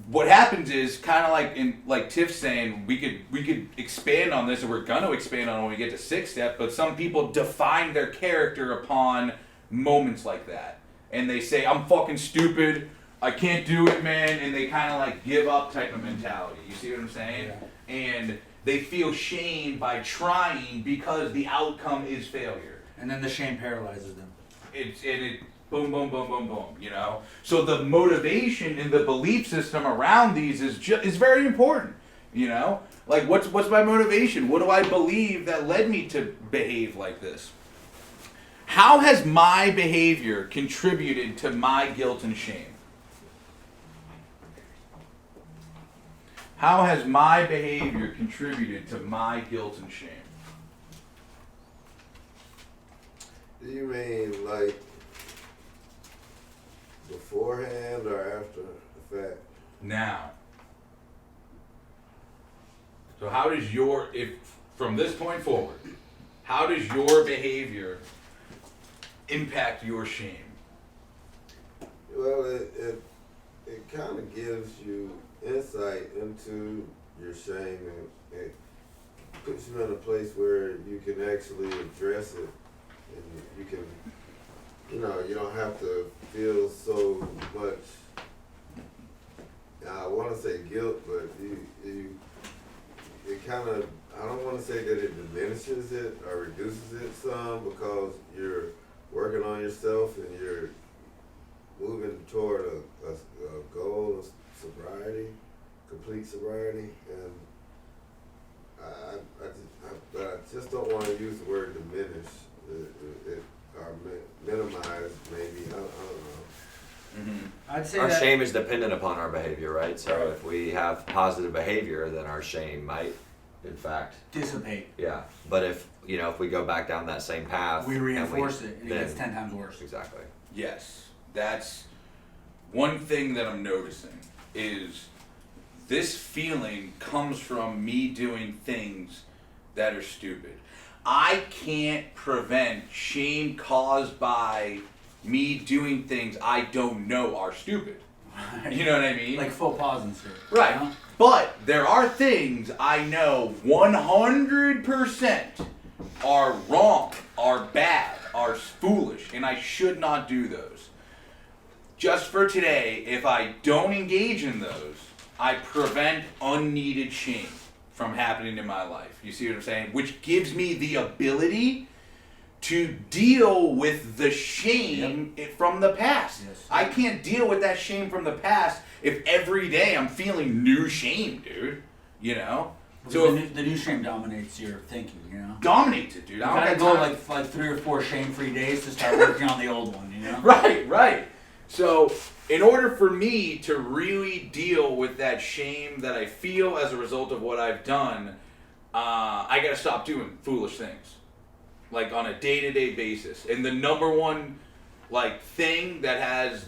what happens is kind of like Tiff's saying, we could expand on this, and we're gonna expand on it when we get to sixth step, but some people define their character upon moments like that. And they say, I'm fucking stupid, I can't do it, man, and they kind of like give up type of mentality. You see what I'm saying? Yeah. And they feel shame by trying because the outcome is failure. And then the shame paralyzes them. It boom, boom, boom, boom, boom, you know? So the motivation and the belief system around these is very important, you know? Like, what's my motivation? What do I believe that led me to behave like this? How has my behavior contributed to my guilt and shame? How has my behavior contributed to my guilt and shame? Do you mean like beforehand or after the fact? Now. So how does from this point forward, how does your behavior impact your shame? Well, it kind of gives you insight into your shame, and it puts you in a place where you can actually address it, and you can, you don't have to feel so much, I want to say guilt, but it kind of, I don't want to say that it diminishes it or reduces it some, because you're working on yourself and you're moving toward a goal of sobriety, complete sobriety, and I just don't want to use the word diminish or minimize, maybe, I don't know. Mm-hmm. I'd say Our that shame is dependent upon our behavior, right? So Right. if we have positive behavior, then our shame might, in fact, dissipate. yeah. But if we go back down that same path, We and reinforce it, and it then- gets 10 times worse. Exactly. Yes, that's one thing that I'm noticing is this feeling comes from me doing things that are stupid. I can't prevent shame caused by me doing things I don't know are stupid. You know what I mean? Like faux pas and shit. Right. You know? But there are things I know 100% are wrong, are bad, are foolish, and I should not do those. Just for today, if I don't engage in those, I prevent unneeded shame from happening in my life. You see what I'm saying? Which gives me the ability to deal with the shame from the past. Yes. I can't deal with that shame from the past if every day I'm feeling new shame, dude. You know? So the new shame dominates your thinking, you know? dominates it, dude. You I don't gotta got go time. like 3 or 4 shame-free days to start working on the old one, you know? Right. So, in order for me to really deal with that shame that I feel as a result of what I've done, I gotta stop doing foolish things. Like, on a day-to-day basis. And the number one, thing that has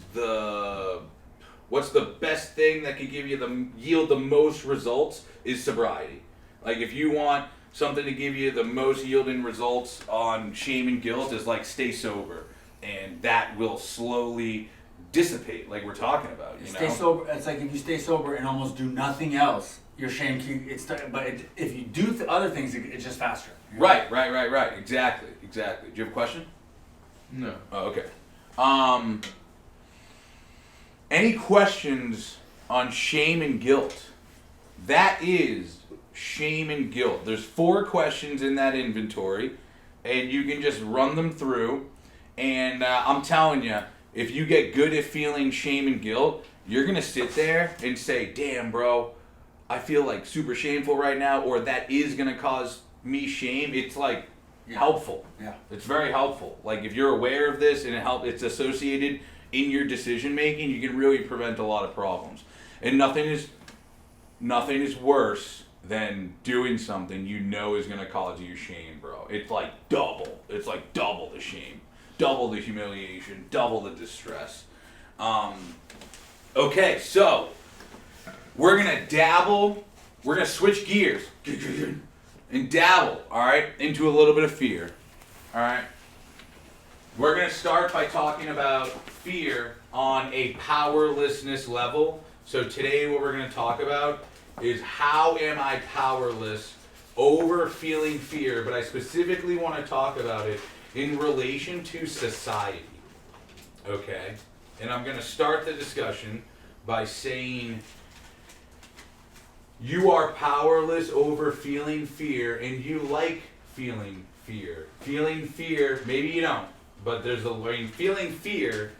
what's the best thing that can yield the most results is sobriety. Like, if you want something to give you the most yielding results on shame and guilt, is stay sober. And that will slowly dissipate, like we're talking about. Stay sober. It's like if you stay sober and almost do nothing else, your shame if you do other things, it's just faster. You know? Right. Exactly. Do you have a question? No. Oh, okay. Any questions on shame and guilt? That is shame and guilt. There's 4 questions in that inventory, and you can just run them through. And I'm telling you, if you get good at feeling shame and guilt, you're going to sit there and say, damn, bro, I feel super shameful right now, or that is going to cause me shame. It's helpful. Yeah. It's very helpful. If you're aware of this and it's associated in your decision making, you can really prevent a lot of problems. And nothing is worse than doing something you know is going to cause you shame, bro. It's double. It's double the shame. Double the humiliation, double the distress. Okay, so we're gonna dabble. We're gonna switch gears and dabble. All right, into a little bit of fear. All right. We're gonna start by talking about fear on a powerlessness level. So today, what we're gonna talk about is how am I powerless over feeling fear? But I specifically want to talk about it in relation to society, okay? And I'm going to start the discussion by saying you are powerless over feeling fear, and you like feeling fear. Feeling fear, maybe you don't, but feeling fear,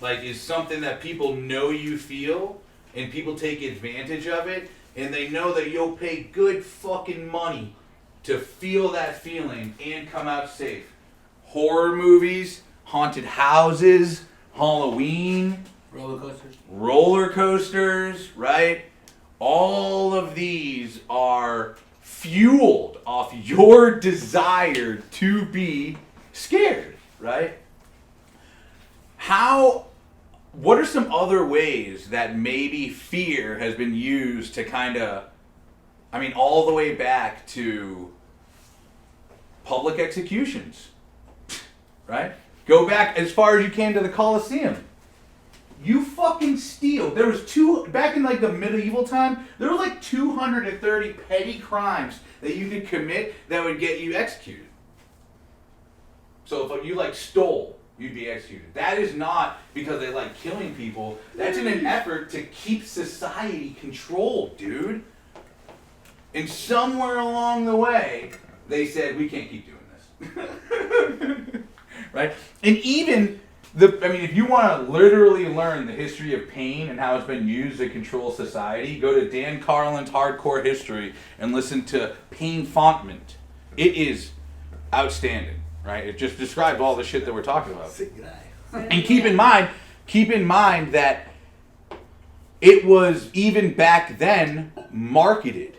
is something that people know you feel, and people take advantage of it, and they know that you'll pay good fucking money to feel that feeling and come out safe. horror movies, haunted houses, Halloween, Roller coasters. roller coasters, right? All of these are fueled off your desire to be scared, right? What are some other ways that maybe fear has been used to kind of, all the way back to public executions, right? Go back as far as you can to the Colosseum. You fucking steal. There was back in like the medieval time, there were like 230 petty crimes that you could commit that would get you executed. So if you like stole, you'd be executed. That is not because they like killing people. That's in an effort to keep society controlled, dude. And somewhere along the way, they said, we can't keep doing this. Right? And even, if you want to literally learn the history of pain and how it's been used to control society, go to Dan Carlin's Hardcore History and listen to Pain Fontment. It is outstanding, right? It just describes all the shit that we're talking about. And keep in mind that it was, even back then, marketed.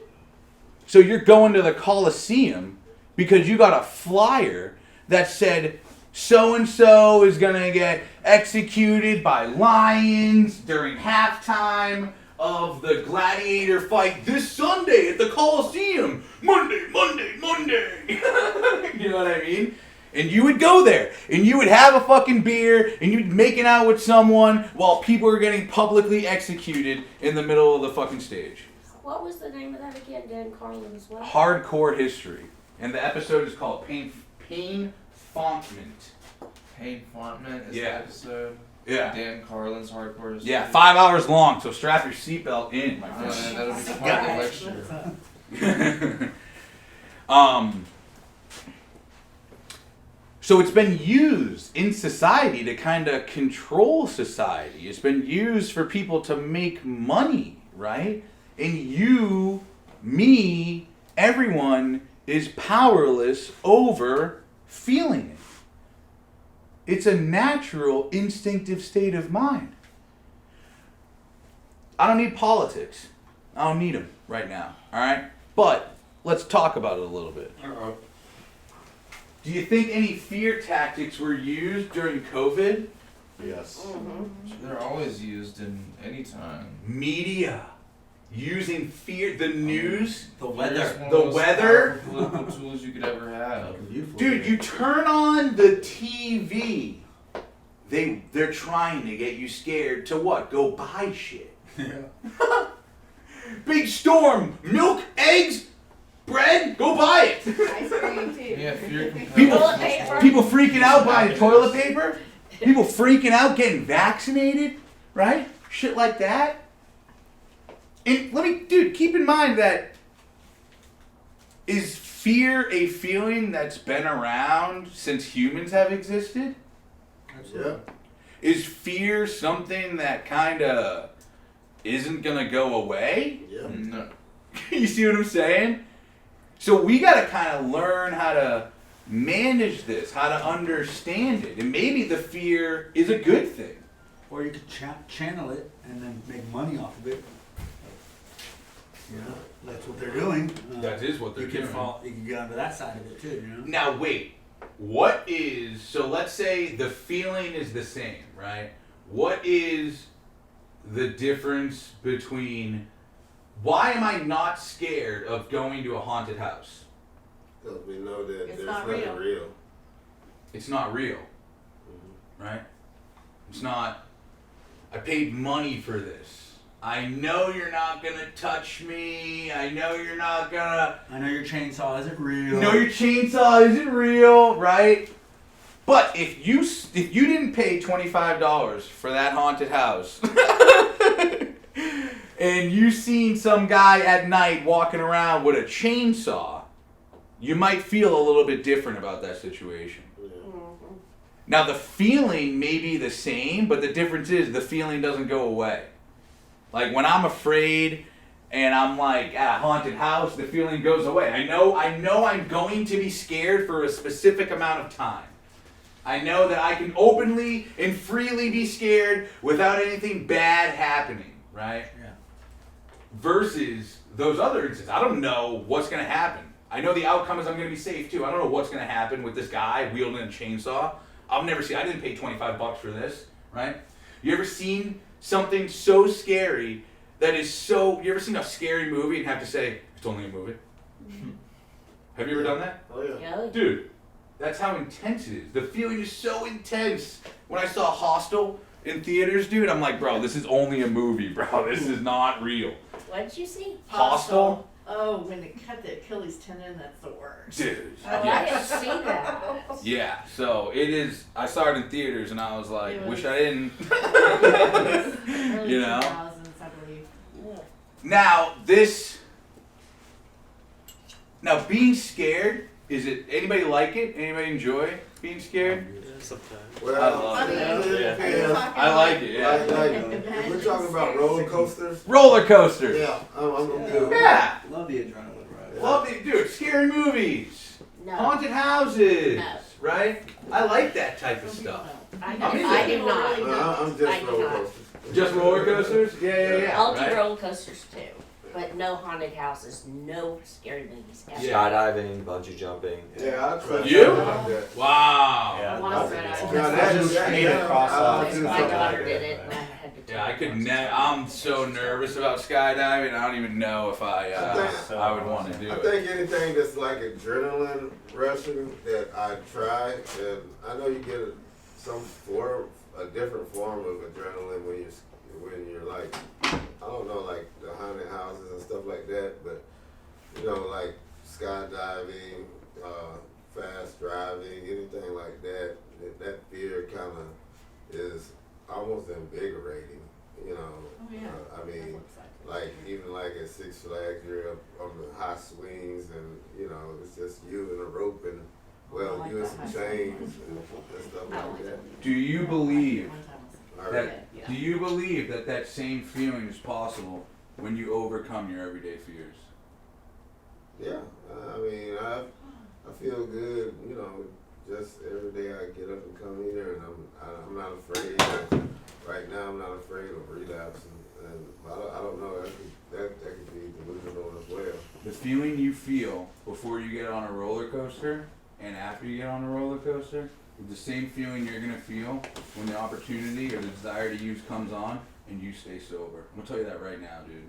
So you're going to the Colosseum because you got a flyer that said, so-and-so is going to get executed by lions during halftime of the gladiator fight this Sunday at the Colosseum. Monday. You know what I mean? And you would go there, and you would have a fucking beer, and you'd be making out with someone while people are getting publicly executed in the middle of the fucking stage. What was the name of that again? Dan Carlin's what? Hardcore History. And the episode is called Pain Fontment. Pain Fontment is Yeah. the episode. Yeah. Dan Carlin's Hardcore History. Yeah, 5 hours long, so strap your seatbelt in, my friend. That'll be quite the lecture. So it's been used in society to kind of control society. It's been used for people to make money, right? And you, me, everyone is powerless over feeling it. It's a natural, instinctive state of mind. I don't need politics. I don't need them right now, all right? But let's talk about it a little bit. Do you think any fear tactics were used during COVID? Yes. They're always used in any time. Media. Using fear, the news, The weather. the weather. Political tools you could ever have. Dude, you turn on the TV. They're trying to get you scared to what? Go buy shit. Yeah. Big storm, milk, eggs, bread, go buy it. Ice cream too. Yeah, fear Toilet paper. People freaking out buying toilet paper. People freaking out getting vaccinated, right? Shit like that. And keep in mind that is fear a feeling that's been around since humans have existed? Yeah. Is fear something that kind of isn't going to go away? Yeah. No. You see what I'm saying? So we got to kind of learn how to manage this, how to understand it. And maybe the fear is a good thing. Or you could channel it and then make money off of it. Yeah, that's what they're doing. That is what they're you can doing. You can get onto that side of it too, you know? Now wait, so let's say the feeling is the same, right? What is the difference between, why am I not scared of going to a haunted house? Because we know that It's there's not nothing real. It's not real, right? It's not, I paid money for this. I know you're not gonna touch me. I know you're not gonna. I know your chainsaw isn't real. No, your chainsaw isn't real, right? But if you didn't pay $25 for that haunted house, and you seen some guy at night walking around with a chainsaw, you might feel a little bit different about that situation. Now the feeling may be the same, but the difference is the feeling doesn't go away. Like when I'm afraid and I'm like at a haunted house, the feeling goes away. I know I'm going to be scared for a specific amount of time. I know that I can openly and freely be scared without anything bad happening, right? Yeah. Versus those other instances. I don't know what's going to happen. I know the outcome is I'm going to be safe too. I don't know what's going to happen with this guy wielding a chainsaw. I've never seen, I didn't pay $25 for this, right? You ever seen something so scary that is so, you ever seen a scary movie and have to say, it's only a movie? Have you ever done that? Oh yeah. Yeah. Dude, that's how intense it is. The feeling is so intense. When I saw Hostel in theaters, dude, I'm like, bro, this is only a movie, bro. This is not real. What did you see? Hostel? Oh, when they cut the Achilles tendon, that's the worst. Dude. Oh, I didn't see that. Yeah, so it is, I saw it in theaters and I was like, It was- wish I didn't. Early You know? 2000s, I believe. Now, now being scared, is it, anybody like it? Anybody enjoy being scared? Sometimes. Well, I love it. yeah. I like it, yeah. Like, if we're talking about roller coasters. Roller coasters. Yeah, I'm good. Yeah. Love the adrenaline rush. Love it, dude. Scary movies. No. Haunted houses. No. Right? I like that type of stuff. I I'm into I it. do not. No, I'm I just do roller not. coasters. Just roller coasters? Yeah. I'll right? do roller coasters too, but no haunted houses, no scary movies. Ever. Yeah. Skydiving, bungee jumping. Yeah, I try You? something like that. Wow. I Yeah. want to spread out. Now, that is I need to cross I'll off do My something daughter like did that. it, and I had to. Yeah, I could never. I'm so nervous about skydiving. I don't even know if I would want to do I it. think anything that's like adrenaline rushing that I try, and I know you get a different form of adrenaline when you're like, I don't know, like the haunted houses and stuff like that, but you know, like skydiving, fast driving, anything like that, that fear kind of is almost invigorating, you know. Oh, yeah. I mean, like even like at Six Flags, you're up on the high swings, and you know it's just you and a rope and you and some chains and stuff like that. Do you believe All that? right. Do you believe that same feeling is possible when you overcome your everyday fears? Yeah, I mean I feel good, you know. Just every day I get up and come here, and I'm not afraid. Right now, I'm not afraid of relapsing, and I don't know. That could be delusional as well. The feeling you feel before you get on a roller coaster and after you get on a roller coaster is the same feeling you're gonna feel when the opportunity or the desire to use comes on and you stay sober. I'm gonna tell you that right now, dude.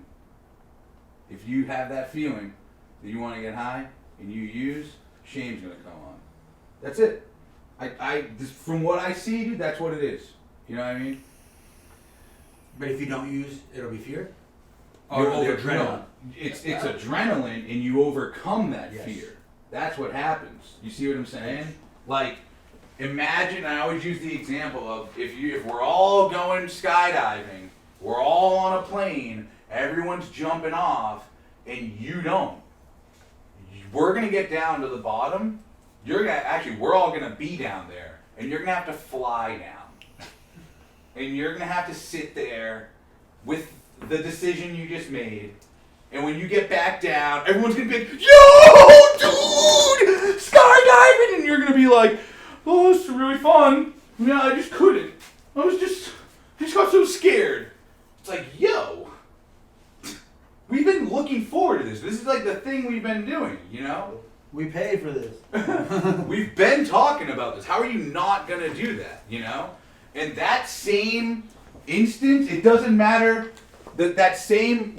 If you have that feeling that you want to get high and you use, shame's gonna come on. That's it. From what I see, dude, that's what it is. You know what I mean? But if you don't use, it'll be fear. Oh, The adrenaline. No, it's adrenaline, and you overcome that Yes. fear. That's what happens. You see what I'm saying? Like, imagine. I always use the example of if we're all going skydiving, we're all on a plane, everyone's jumping off, and you don't. We're gonna get down to the bottom. We're all gonna be down there, and you're gonna have to fly down, and you're gonna have to sit there with the decision you just made, and when you get back down, everyone's gonna be like, yo, dude, skydiving, and you're gonna be like, oh, this is really fun. Yeah, I just couldn't. I just got so scared. It's like, yo, we've been looking forward to this. This is like the thing we've been doing, you know? We pay for this. We've been talking about this. How are you not gonna do that, you know? And that same instant, it doesn't matter, that same,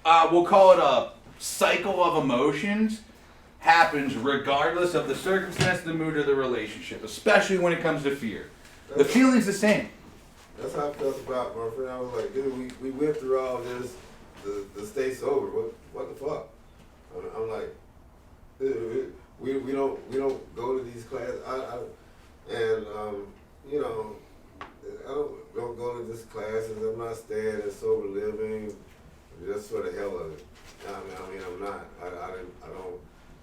we'll call it a cycle of emotions, happens regardless of the circumstance, the mood, or the relationship, especially when it comes to fear. The feeling's the same. That's how I felt about my friend. I was like, dude, we went through all this to stay sober. What the fuck? I'm like, dude, we don't go to these classes. You know, I don't go to these classes. I'm not staying in sober living just for the hell of it. I mean, I'm not.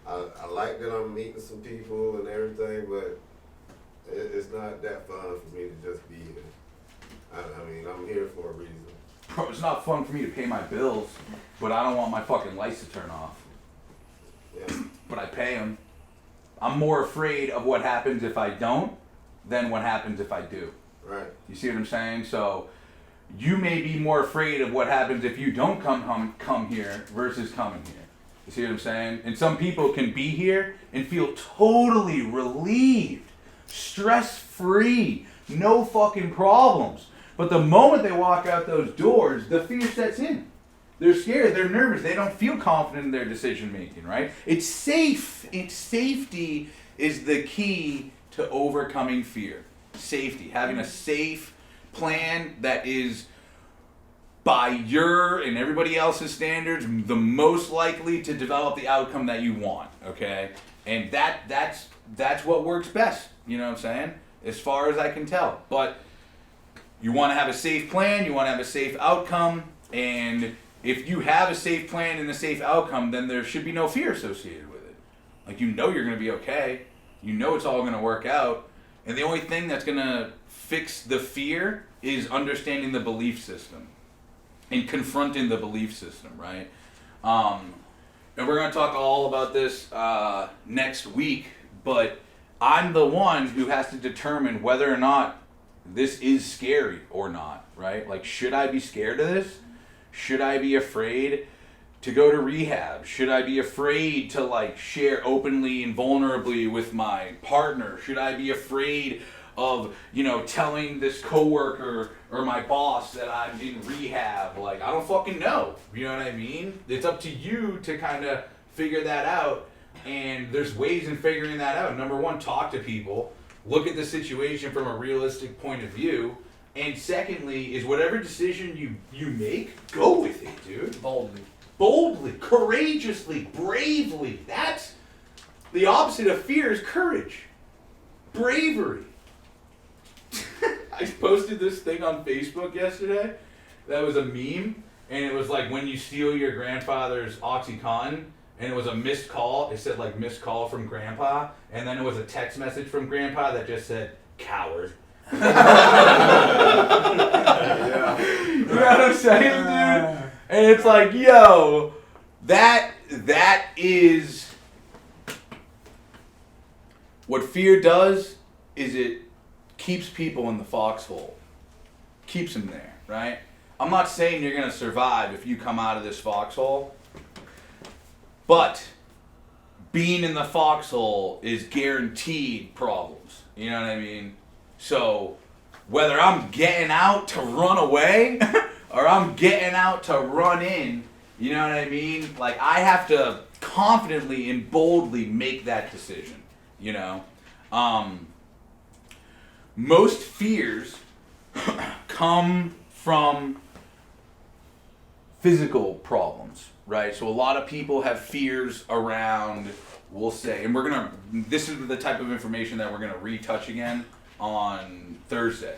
I like that I'm meeting some people and everything, but it's not that fun for me to just be here. I mean, I'm here for a reason. Bro, it's not fun for me to pay my bills, but I don't want my fucking lights to turn off. Yeah. But I pay them. I'm more afraid of what happens if I don't than what happens if I do. Right. You see what I'm saying? So you may be more afraid of what happens if you don't come here versus coming here. You see what I'm saying? And some people can be here and feel totally relieved, stress-free, no fucking problems. But the moment they walk out those doors, the fear sets in. They're scared, they're nervous, they don't feel confident in their decision making, right? It's safe. Safety is the key to overcoming fear. Safety. Having a safe plan that is, by your and everybody else's standards, the most likely to develop the outcome that you want, okay? And that's what works best, you know what I'm saying? As far as I can tell. But you want to have a safe plan, you want to have a safe outcome, and if you have a safe plan and a safe outcome, then there should be no fear associated with it. Like, you know you're going to be okay. You know it's all going to work out. And the only thing that's going to fix the fear is understanding the belief system and confronting the belief system, right? And we're going to talk all about this next week, but I'm the one who has to determine whether or not this is scary or not, right? Like, should I be scared of this? Should I be afraid to go to rehab? Should I be afraid to, like, share openly and vulnerably with my partner? Should I be afraid of, you know, telling this coworker or my boss that I'm in rehab? Like, I don't fucking know. You know what I mean? It's up to you to kind of figure that out. And there's ways in figuring that out. Number one, talk to people. Look at the situation from a realistic point of view. And secondly, is whatever decision you make, go with it, dude. Boldly, courageously, bravely. That's the opposite of fear is courage. Bravery. I posted this thing on Facebook yesterday that was a meme, and it was like when you steal your grandfather's OxyContin, and it was a missed call. It said like missed call from grandpa, and then it was a text message from grandpa that just said coward. You know what I'm saying, dude? And it's like, yo, that is what fear does. Is it keeps people in the foxhole, keeps them there, right? I'm not saying you're gonna survive if you come out of this foxhole, but being in the foxhole is guaranteed problems. You know what I mean? So whether I'm getting out to run away or I'm getting out to run in, you know what I mean? Like, I have to confidently and boldly make that decision, you know? Most fears come from physical problems, right? So a lot of people have fears around, we'll say, and this is the type of information that we're gonna retouch again on Thursday.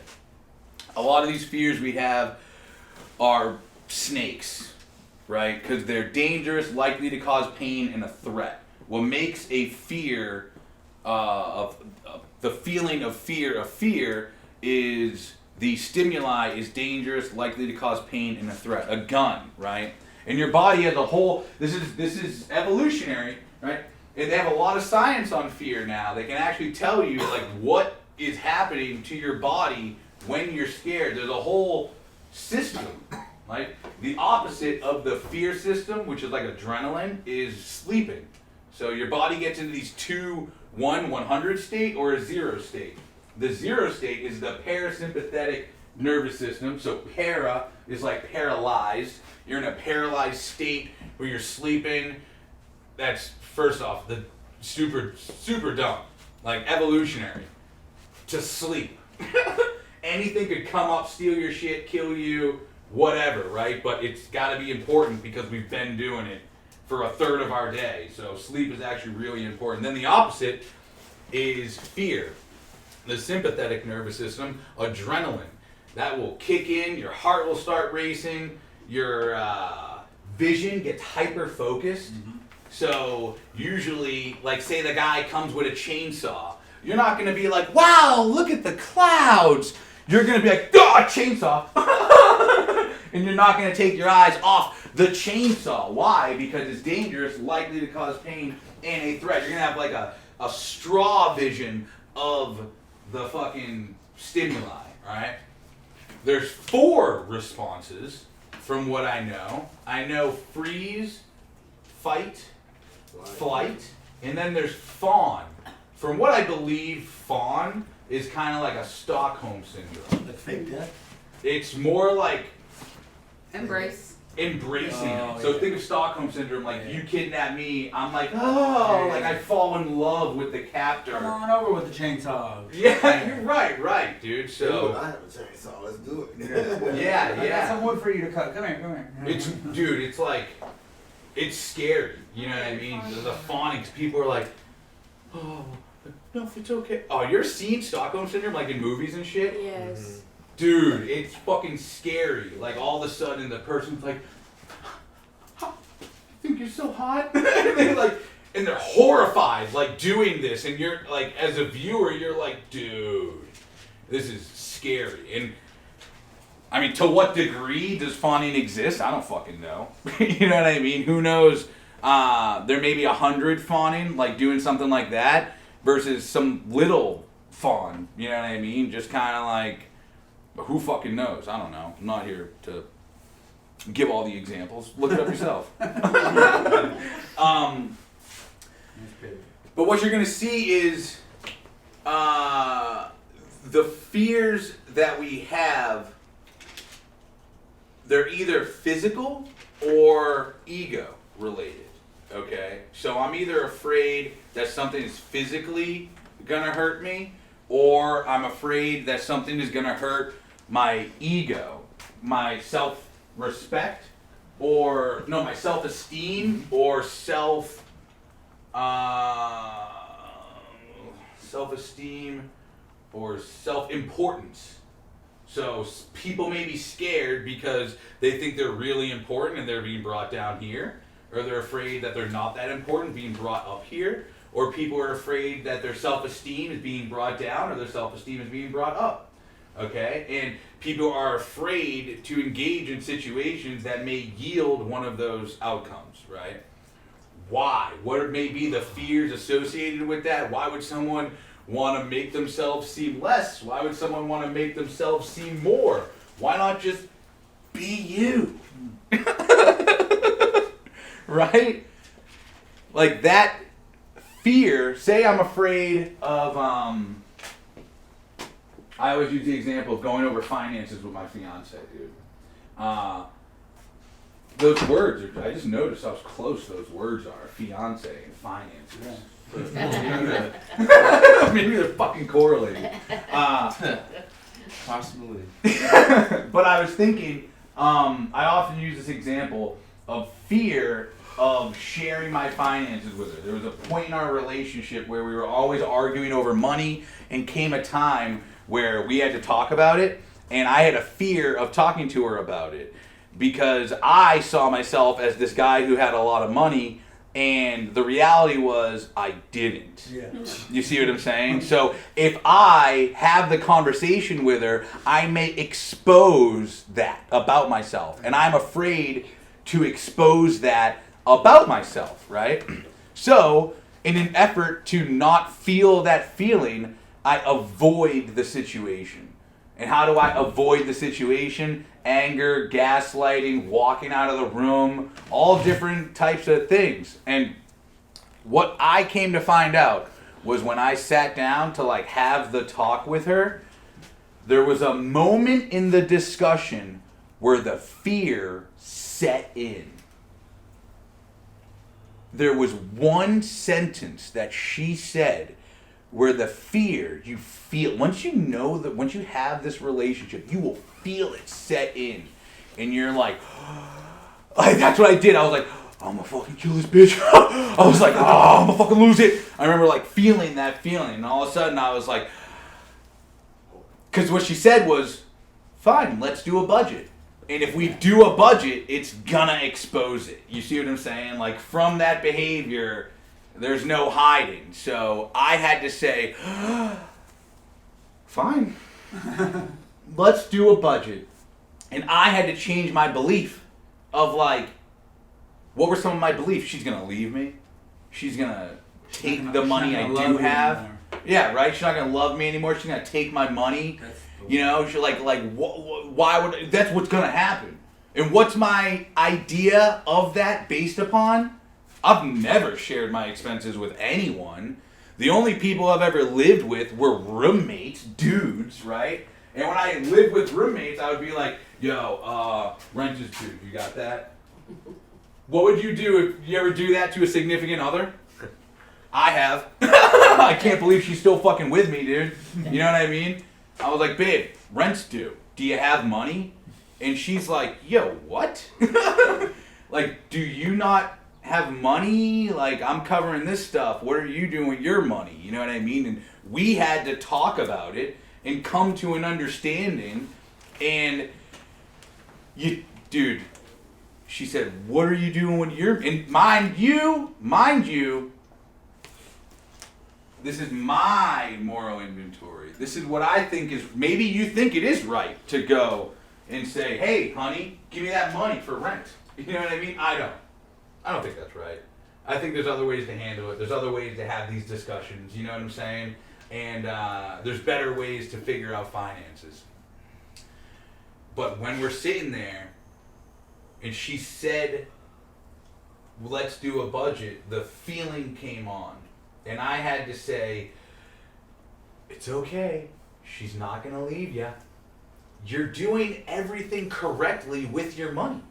A lot of these fears we have are snakes, right? Because they're dangerous, likely to cause pain, and a threat. What makes a fear of the feeling of fear is the stimuli is dangerous, likely to cause pain, and a threat. A gun, right? And your body as a whole, this is evolutionary, right? And they have a lot of science on fear now. They can actually tell you like what is happening to your body when you're scared. There's a whole system. Like, the opposite of the fear system, which is like adrenaline, is sleeping. So your body gets into these 100 state or a 0 state. The 0 state is the parasympathetic nervous system. So para is like paralyzed. You're in a paralyzed state where you're sleeping. That's, first off, the super dumb. Like, evolutionary. To sleep. Anything could come up, steal your shit, kill you, whatever, right? But it's got to be important because we've been doing it for a third of our day. So sleep is actually really important. Then the opposite is fear. The sympathetic nervous system, adrenaline. That will kick in, your heart will start racing, your vision gets hyper-focused. Mm-hmm. So usually, like, say the guy comes with a chainsaw, you're not going to be like, wow, look at the clouds. You're going to be like, oh, chainsaw. And you're not going to take your eyes off the chainsaw. Why? Because it's dangerous, likely to cause pain, and a threat. You're going to have like a straw vision of the fucking stimuli, right? There's 4 responses from what I know. I know freeze, fight, flight, and then there's fawn. From what I believe, fawn is kind of like a Stockholm syndrome. Like fake death? It's more like Embrace. embracing Oh, it. So yeah. think of Stockholm syndrome, like Yeah. you kidnap me, I'm like, oh, Yeah. like I fall in love with the captor. Come on over with the chainsaw. Yeah, you're right, dude. Dude, So I have a chainsaw. Let's do it. yeah, I got yeah. some wood for you to cut. Come here, come here. It's dude, it's like it's scary. You know what I mean? The phonics, people are like, oh no, it's okay. Oh, you're seeing Stockholm syndrome like in movies and shit? Yes. Dude, it's fucking scary. Like all of a sudden the person's like, I think you're so hot. and they're horrified, like doing this, and you're like, as a viewer, you're like, dude, this is scary. And I mean, to what degree does fawning exist? I don't fucking know. You know what I mean? Who knows? There may be 100 fawning, like doing something like that, versus some little fawn. You know what I mean? Just kind of like, who fucking knows? I don't know. I'm not here to give all the examples. Look it up yourself. But what you're gonna see is the fears that we have. They're either physical or ego related. Okay, so I'm either afraid that something is physically gonna hurt me, or I'm afraid that something is gonna hurt my ego, my self-respect, or no, my self-esteem, or self-esteem, or self-importance. So people may be scared because they think they're really important and they're being brought down here, or they're afraid that they're not that important being brought up here, or people are afraid that their self-esteem is being brought down or their self-esteem is being brought up. Okay? And people are afraid to engage in situations that may yield one of those outcomes, right? Why? What may be the fears associated with that? Why would someone want to make themselves seem less? Why would someone want to make themselves seem more? Why not just be you? Right? Like that fear, say I'm afraid of, I always use the example of going over finances with my fiance, dude. Those words, I just noticed how close those words are, fiance and finances. Maybe they're fucking correlated. Possibly. But I was thinking, I often use this example of fear of sharing my finances with her. There was a point in our relationship where we were always arguing over money, and came a time where we had to talk about it, and I had a fear of talking to her about it because I saw myself as this guy who had a lot of money, and the reality was I didn't. Yeah. You see what I'm saying? So if I have the conversation with her, I may expose that about myself. And I'm afraid to expose that about myself, right? So in an effort to not feel that feeling, I avoid the situation. And how do I avoid the situation? Anger, gaslighting, walking out of the room, all different types of things. And what I came to find out was when I sat down to like have the talk with her, there was a moment in the discussion where the fear set in. There was one sentence that she said where the fear, you feel, once you know that, once you have this relationship, you will feel it set in. And you're like that's what I did. I was like, I'm gonna fucking kill this bitch. I was like, I'm gonna fucking lose it. I remember like feeling that feeling. And all of a sudden I was like, because what she said was, fine, let's do a budget. And if we do a budget, it's gonna expose it. You see what I'm saying? Like from that behavior, there's no hiding. So I had to say, fine, let's do a budget. And I had to change my belief of like, what were some of my beliefs? She's gonna leave me. She's gonna take the money I do have. Yeah, right. She's not gonna love me anymore. She's gonna take my money. You know, she's like why would? That's what's gonna happen. And what's my idea of that based upon? I've never shared my expenses with anyone. The only people I've ever lived with were roommates, dudes, right? And when I lived with roommates, I would be like, yo, rent is due. You got that? What would you do if you ever do that to a significant other? I have. I can't believe she's still fucking with me, dude. You know what I mean? I was like, babe, rent's due. Do you have money? And she's like, yo, what? Like, do you not have money? Like, I'm covering this stuff. What are you doing with your money? You know what I mean? And we had to talk about it and come to an understanding. And dude, she said, what are you doing with your, and mind you, this is my moral inventory. This is what I think is, maybe you think it is right to go and say, hey, honey, give me that money for rent. You know what I mean? I don't think that's right. I think there's other ways to handle it. There's other ways to have these discussions. You know what I'm saying? And there's better ways to figure out finances. But when we're sitting there and she said, let's do a budget, the feeling came on. And I had to say, it's okay. She's not going to leave you. You're doing everything correctly with your money.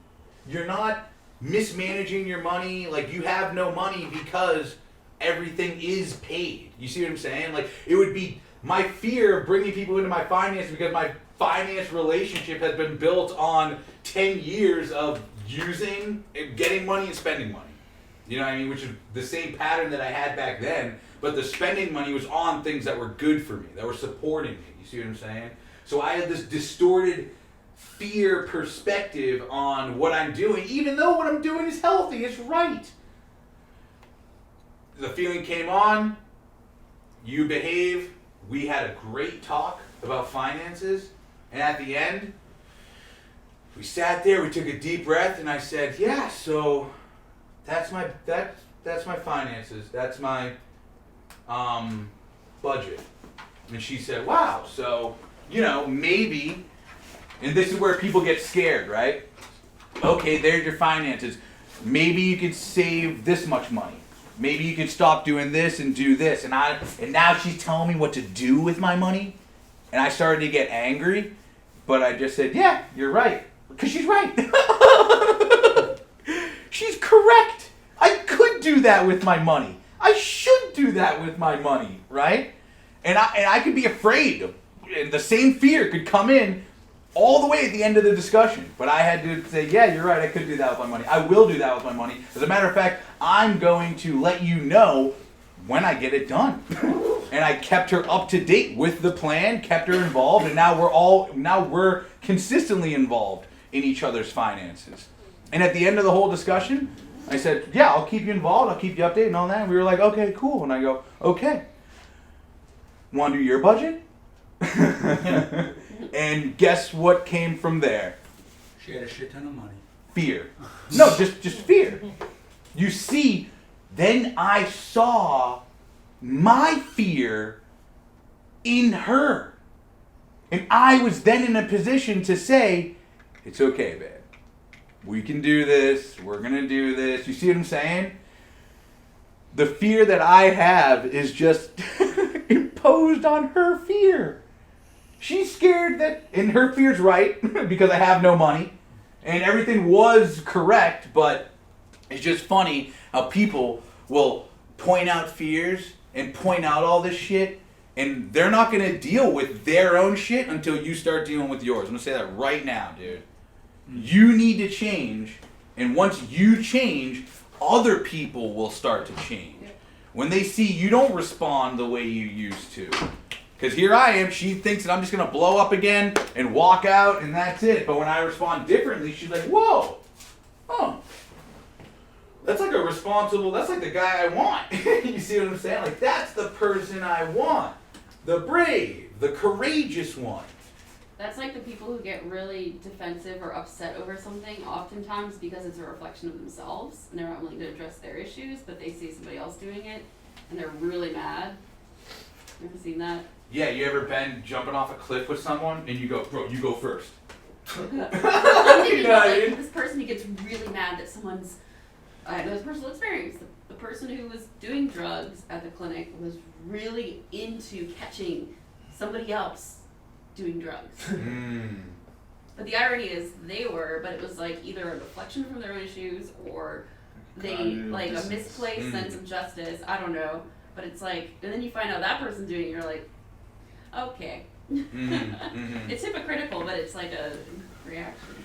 You're not mismanaging your money. Like, you have no money because everything is paid. You see what I'm saying? Like, it would be my fear of bringing people into my finance because my finance relationship has been built on 10 years of using, getting money and spending money. You know what I mean? Which is the same pattern that I had back then, but the spending money was on things that were good for me, that were supporting me. You see what I'm saying? So I had this distorted fear perspective on what I'm doing, even though what I'm doing is healthy, it's right. The feeling came on, you behave, we had a great talk about finances, and at the end, we sat there, we took a deep breath, and I said, yeah, so that's my finances, that's my budget. And she said, wow, so, you know, maybe, and this is where people get scared, right? Okay, there's your finances. Maybe you could save this much money. Maybe you could stop doing this and do this. And now she's telling me what to do with my money. And I started to get angry, but I just said, yeah, you're right. Because she's right. She's correct. I could do that with my money. I should do that with my money, right? And I could be afraid. And the same fear could come in all the way at the end of the discussion. But I had to say, yeah, you're right, I could do that with my money. I will do that with my money. As a matter of fact, I'm going to let you know when I get it done. And I kept her up to date with the plan, kept her involved, and now we're consistently involved in each other's finances. And at the end of the whole discussion, I said, yeah, I'll keep you involved, I'll keep you updated and all that. And we were like, okay, cool. And I go, okay. Want to do your budget? And guess what came from there? She had a shit ton of money. Fear. No, just fear. You see, then I saw my fear in her. And I was then in a position to say, it's okay, babe. We can do this. We're going to do this. You see what I'm saying? The fear that I have is just imposed on her fear. She's scared that, and her fear's right, because I have no money, and everything was correct, but it's just funny how people will point out fears and point out all this shit, and they're not going to deal with their own shit until you start dealing with yours. I'm going to say that right now, dude. You need to change, and once you change, other people will start to change. When they see you don't respond the way you used to. Because here I am, she thinks that I'm just going to blow up again and walk out and that's it. But when I respond differently, she's like, whoa, oh, that's like that's like the guy I want. You see what I'm saying? Like, that's the person I want. The brave, the courageous one. That's like the people who get really defensive or upset over something, oftentimes because it's a reflection of themselves and they're not willing to address their issues, but they see somebody else doing it and they're really mad. You ever seen that? Yeah, you ever been jumping off a cliff with someone and you go, bro, you go first. I'm thinking You know about, what I like, mean? this person who gets really mad that someone's. I know this personal experience. The person who was doing drugs at the clinic was really into catching somebody else doing drugs. But the irony is they were, but it was like either a reflection from their own issues or they like a misplaced sense of justice. I don't know. But it's like, and then you find out that person's doing it, you're like, okay. It's hypocritical, but it's like a reaction.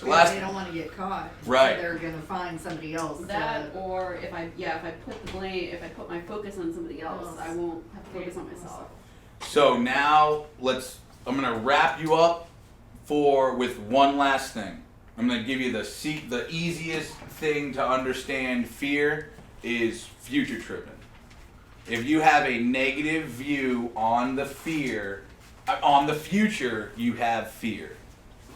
But they don't want to get caught. Right. So they're gonna find somebody else. That, or if I put the blame, if I put my focus on somebody else, I won't have to focus on myself. So now I'm gonna wrap you up with one last thing. I'm gonna give you the easiest thing to understand fear is future tripping. If you have a negative view on the future, you have fear.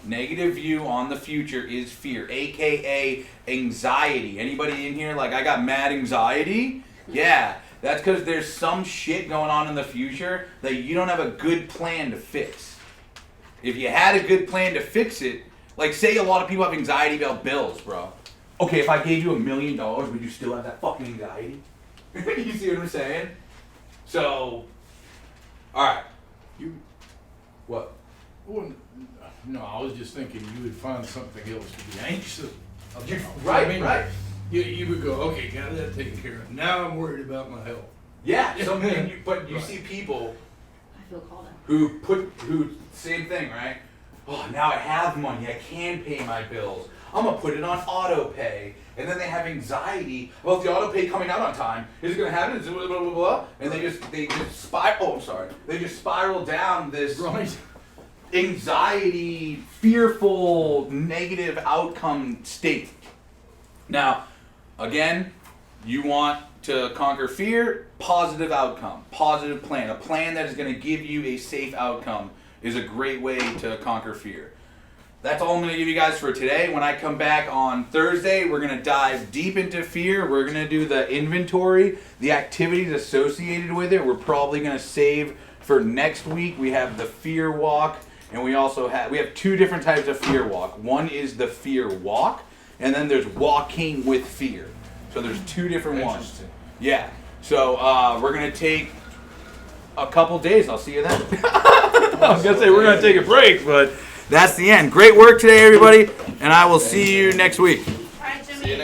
Negative view on the future is fear, aka anxiety. Anybody in here like I got mad anxiety? Yeah, that's because there's some shit going on in the future that you don't have a good plan to fix. If you had a good plan to fix it, like say a lot of people have anxiety about bills, bro. Okay, if I gave you $1 million, would you still have that fucking anxiety? You see what I'm saying? So, alright. What? Well, no, I was just thinking you would find something else to be anxious about. Right, I mean, right. You would go, okay, got that taken care of. Now I'm worried about my health. Yeah, but you see people I feel called out. who same thing, right? Oh, now I have money, I can pay my bills. I'm gonna put it on auto pay. And then they have anxiety about the auto pay coming out on time. Is it gonna happen? Is it blah blah blah? And they just spiral. Oh, I'm sorry. They just spiral down this anxiety, fearful, negative outcome state. Now, again, you want to conquer fear, positive outcome, positive plan. A plan that is going to give you a safe outcome is a great way to conquer fear. That's all I'm going to give you guys for today. When I come back on Thursday, we're going to dive deep into fear. We're going to do the inventory, the activities associated with it. We're probably going to save for next week. We have the fear walk, and we have two different types of fear walk. One is the fear walk, and then there's walking with fear. So there's two different ones. Yeah. So we're going to take a couple days. I'll see you then. I was going to say we're going to take a break, but that's the end. Great work today, everybody, and I will see you next week. All right, Jimmy.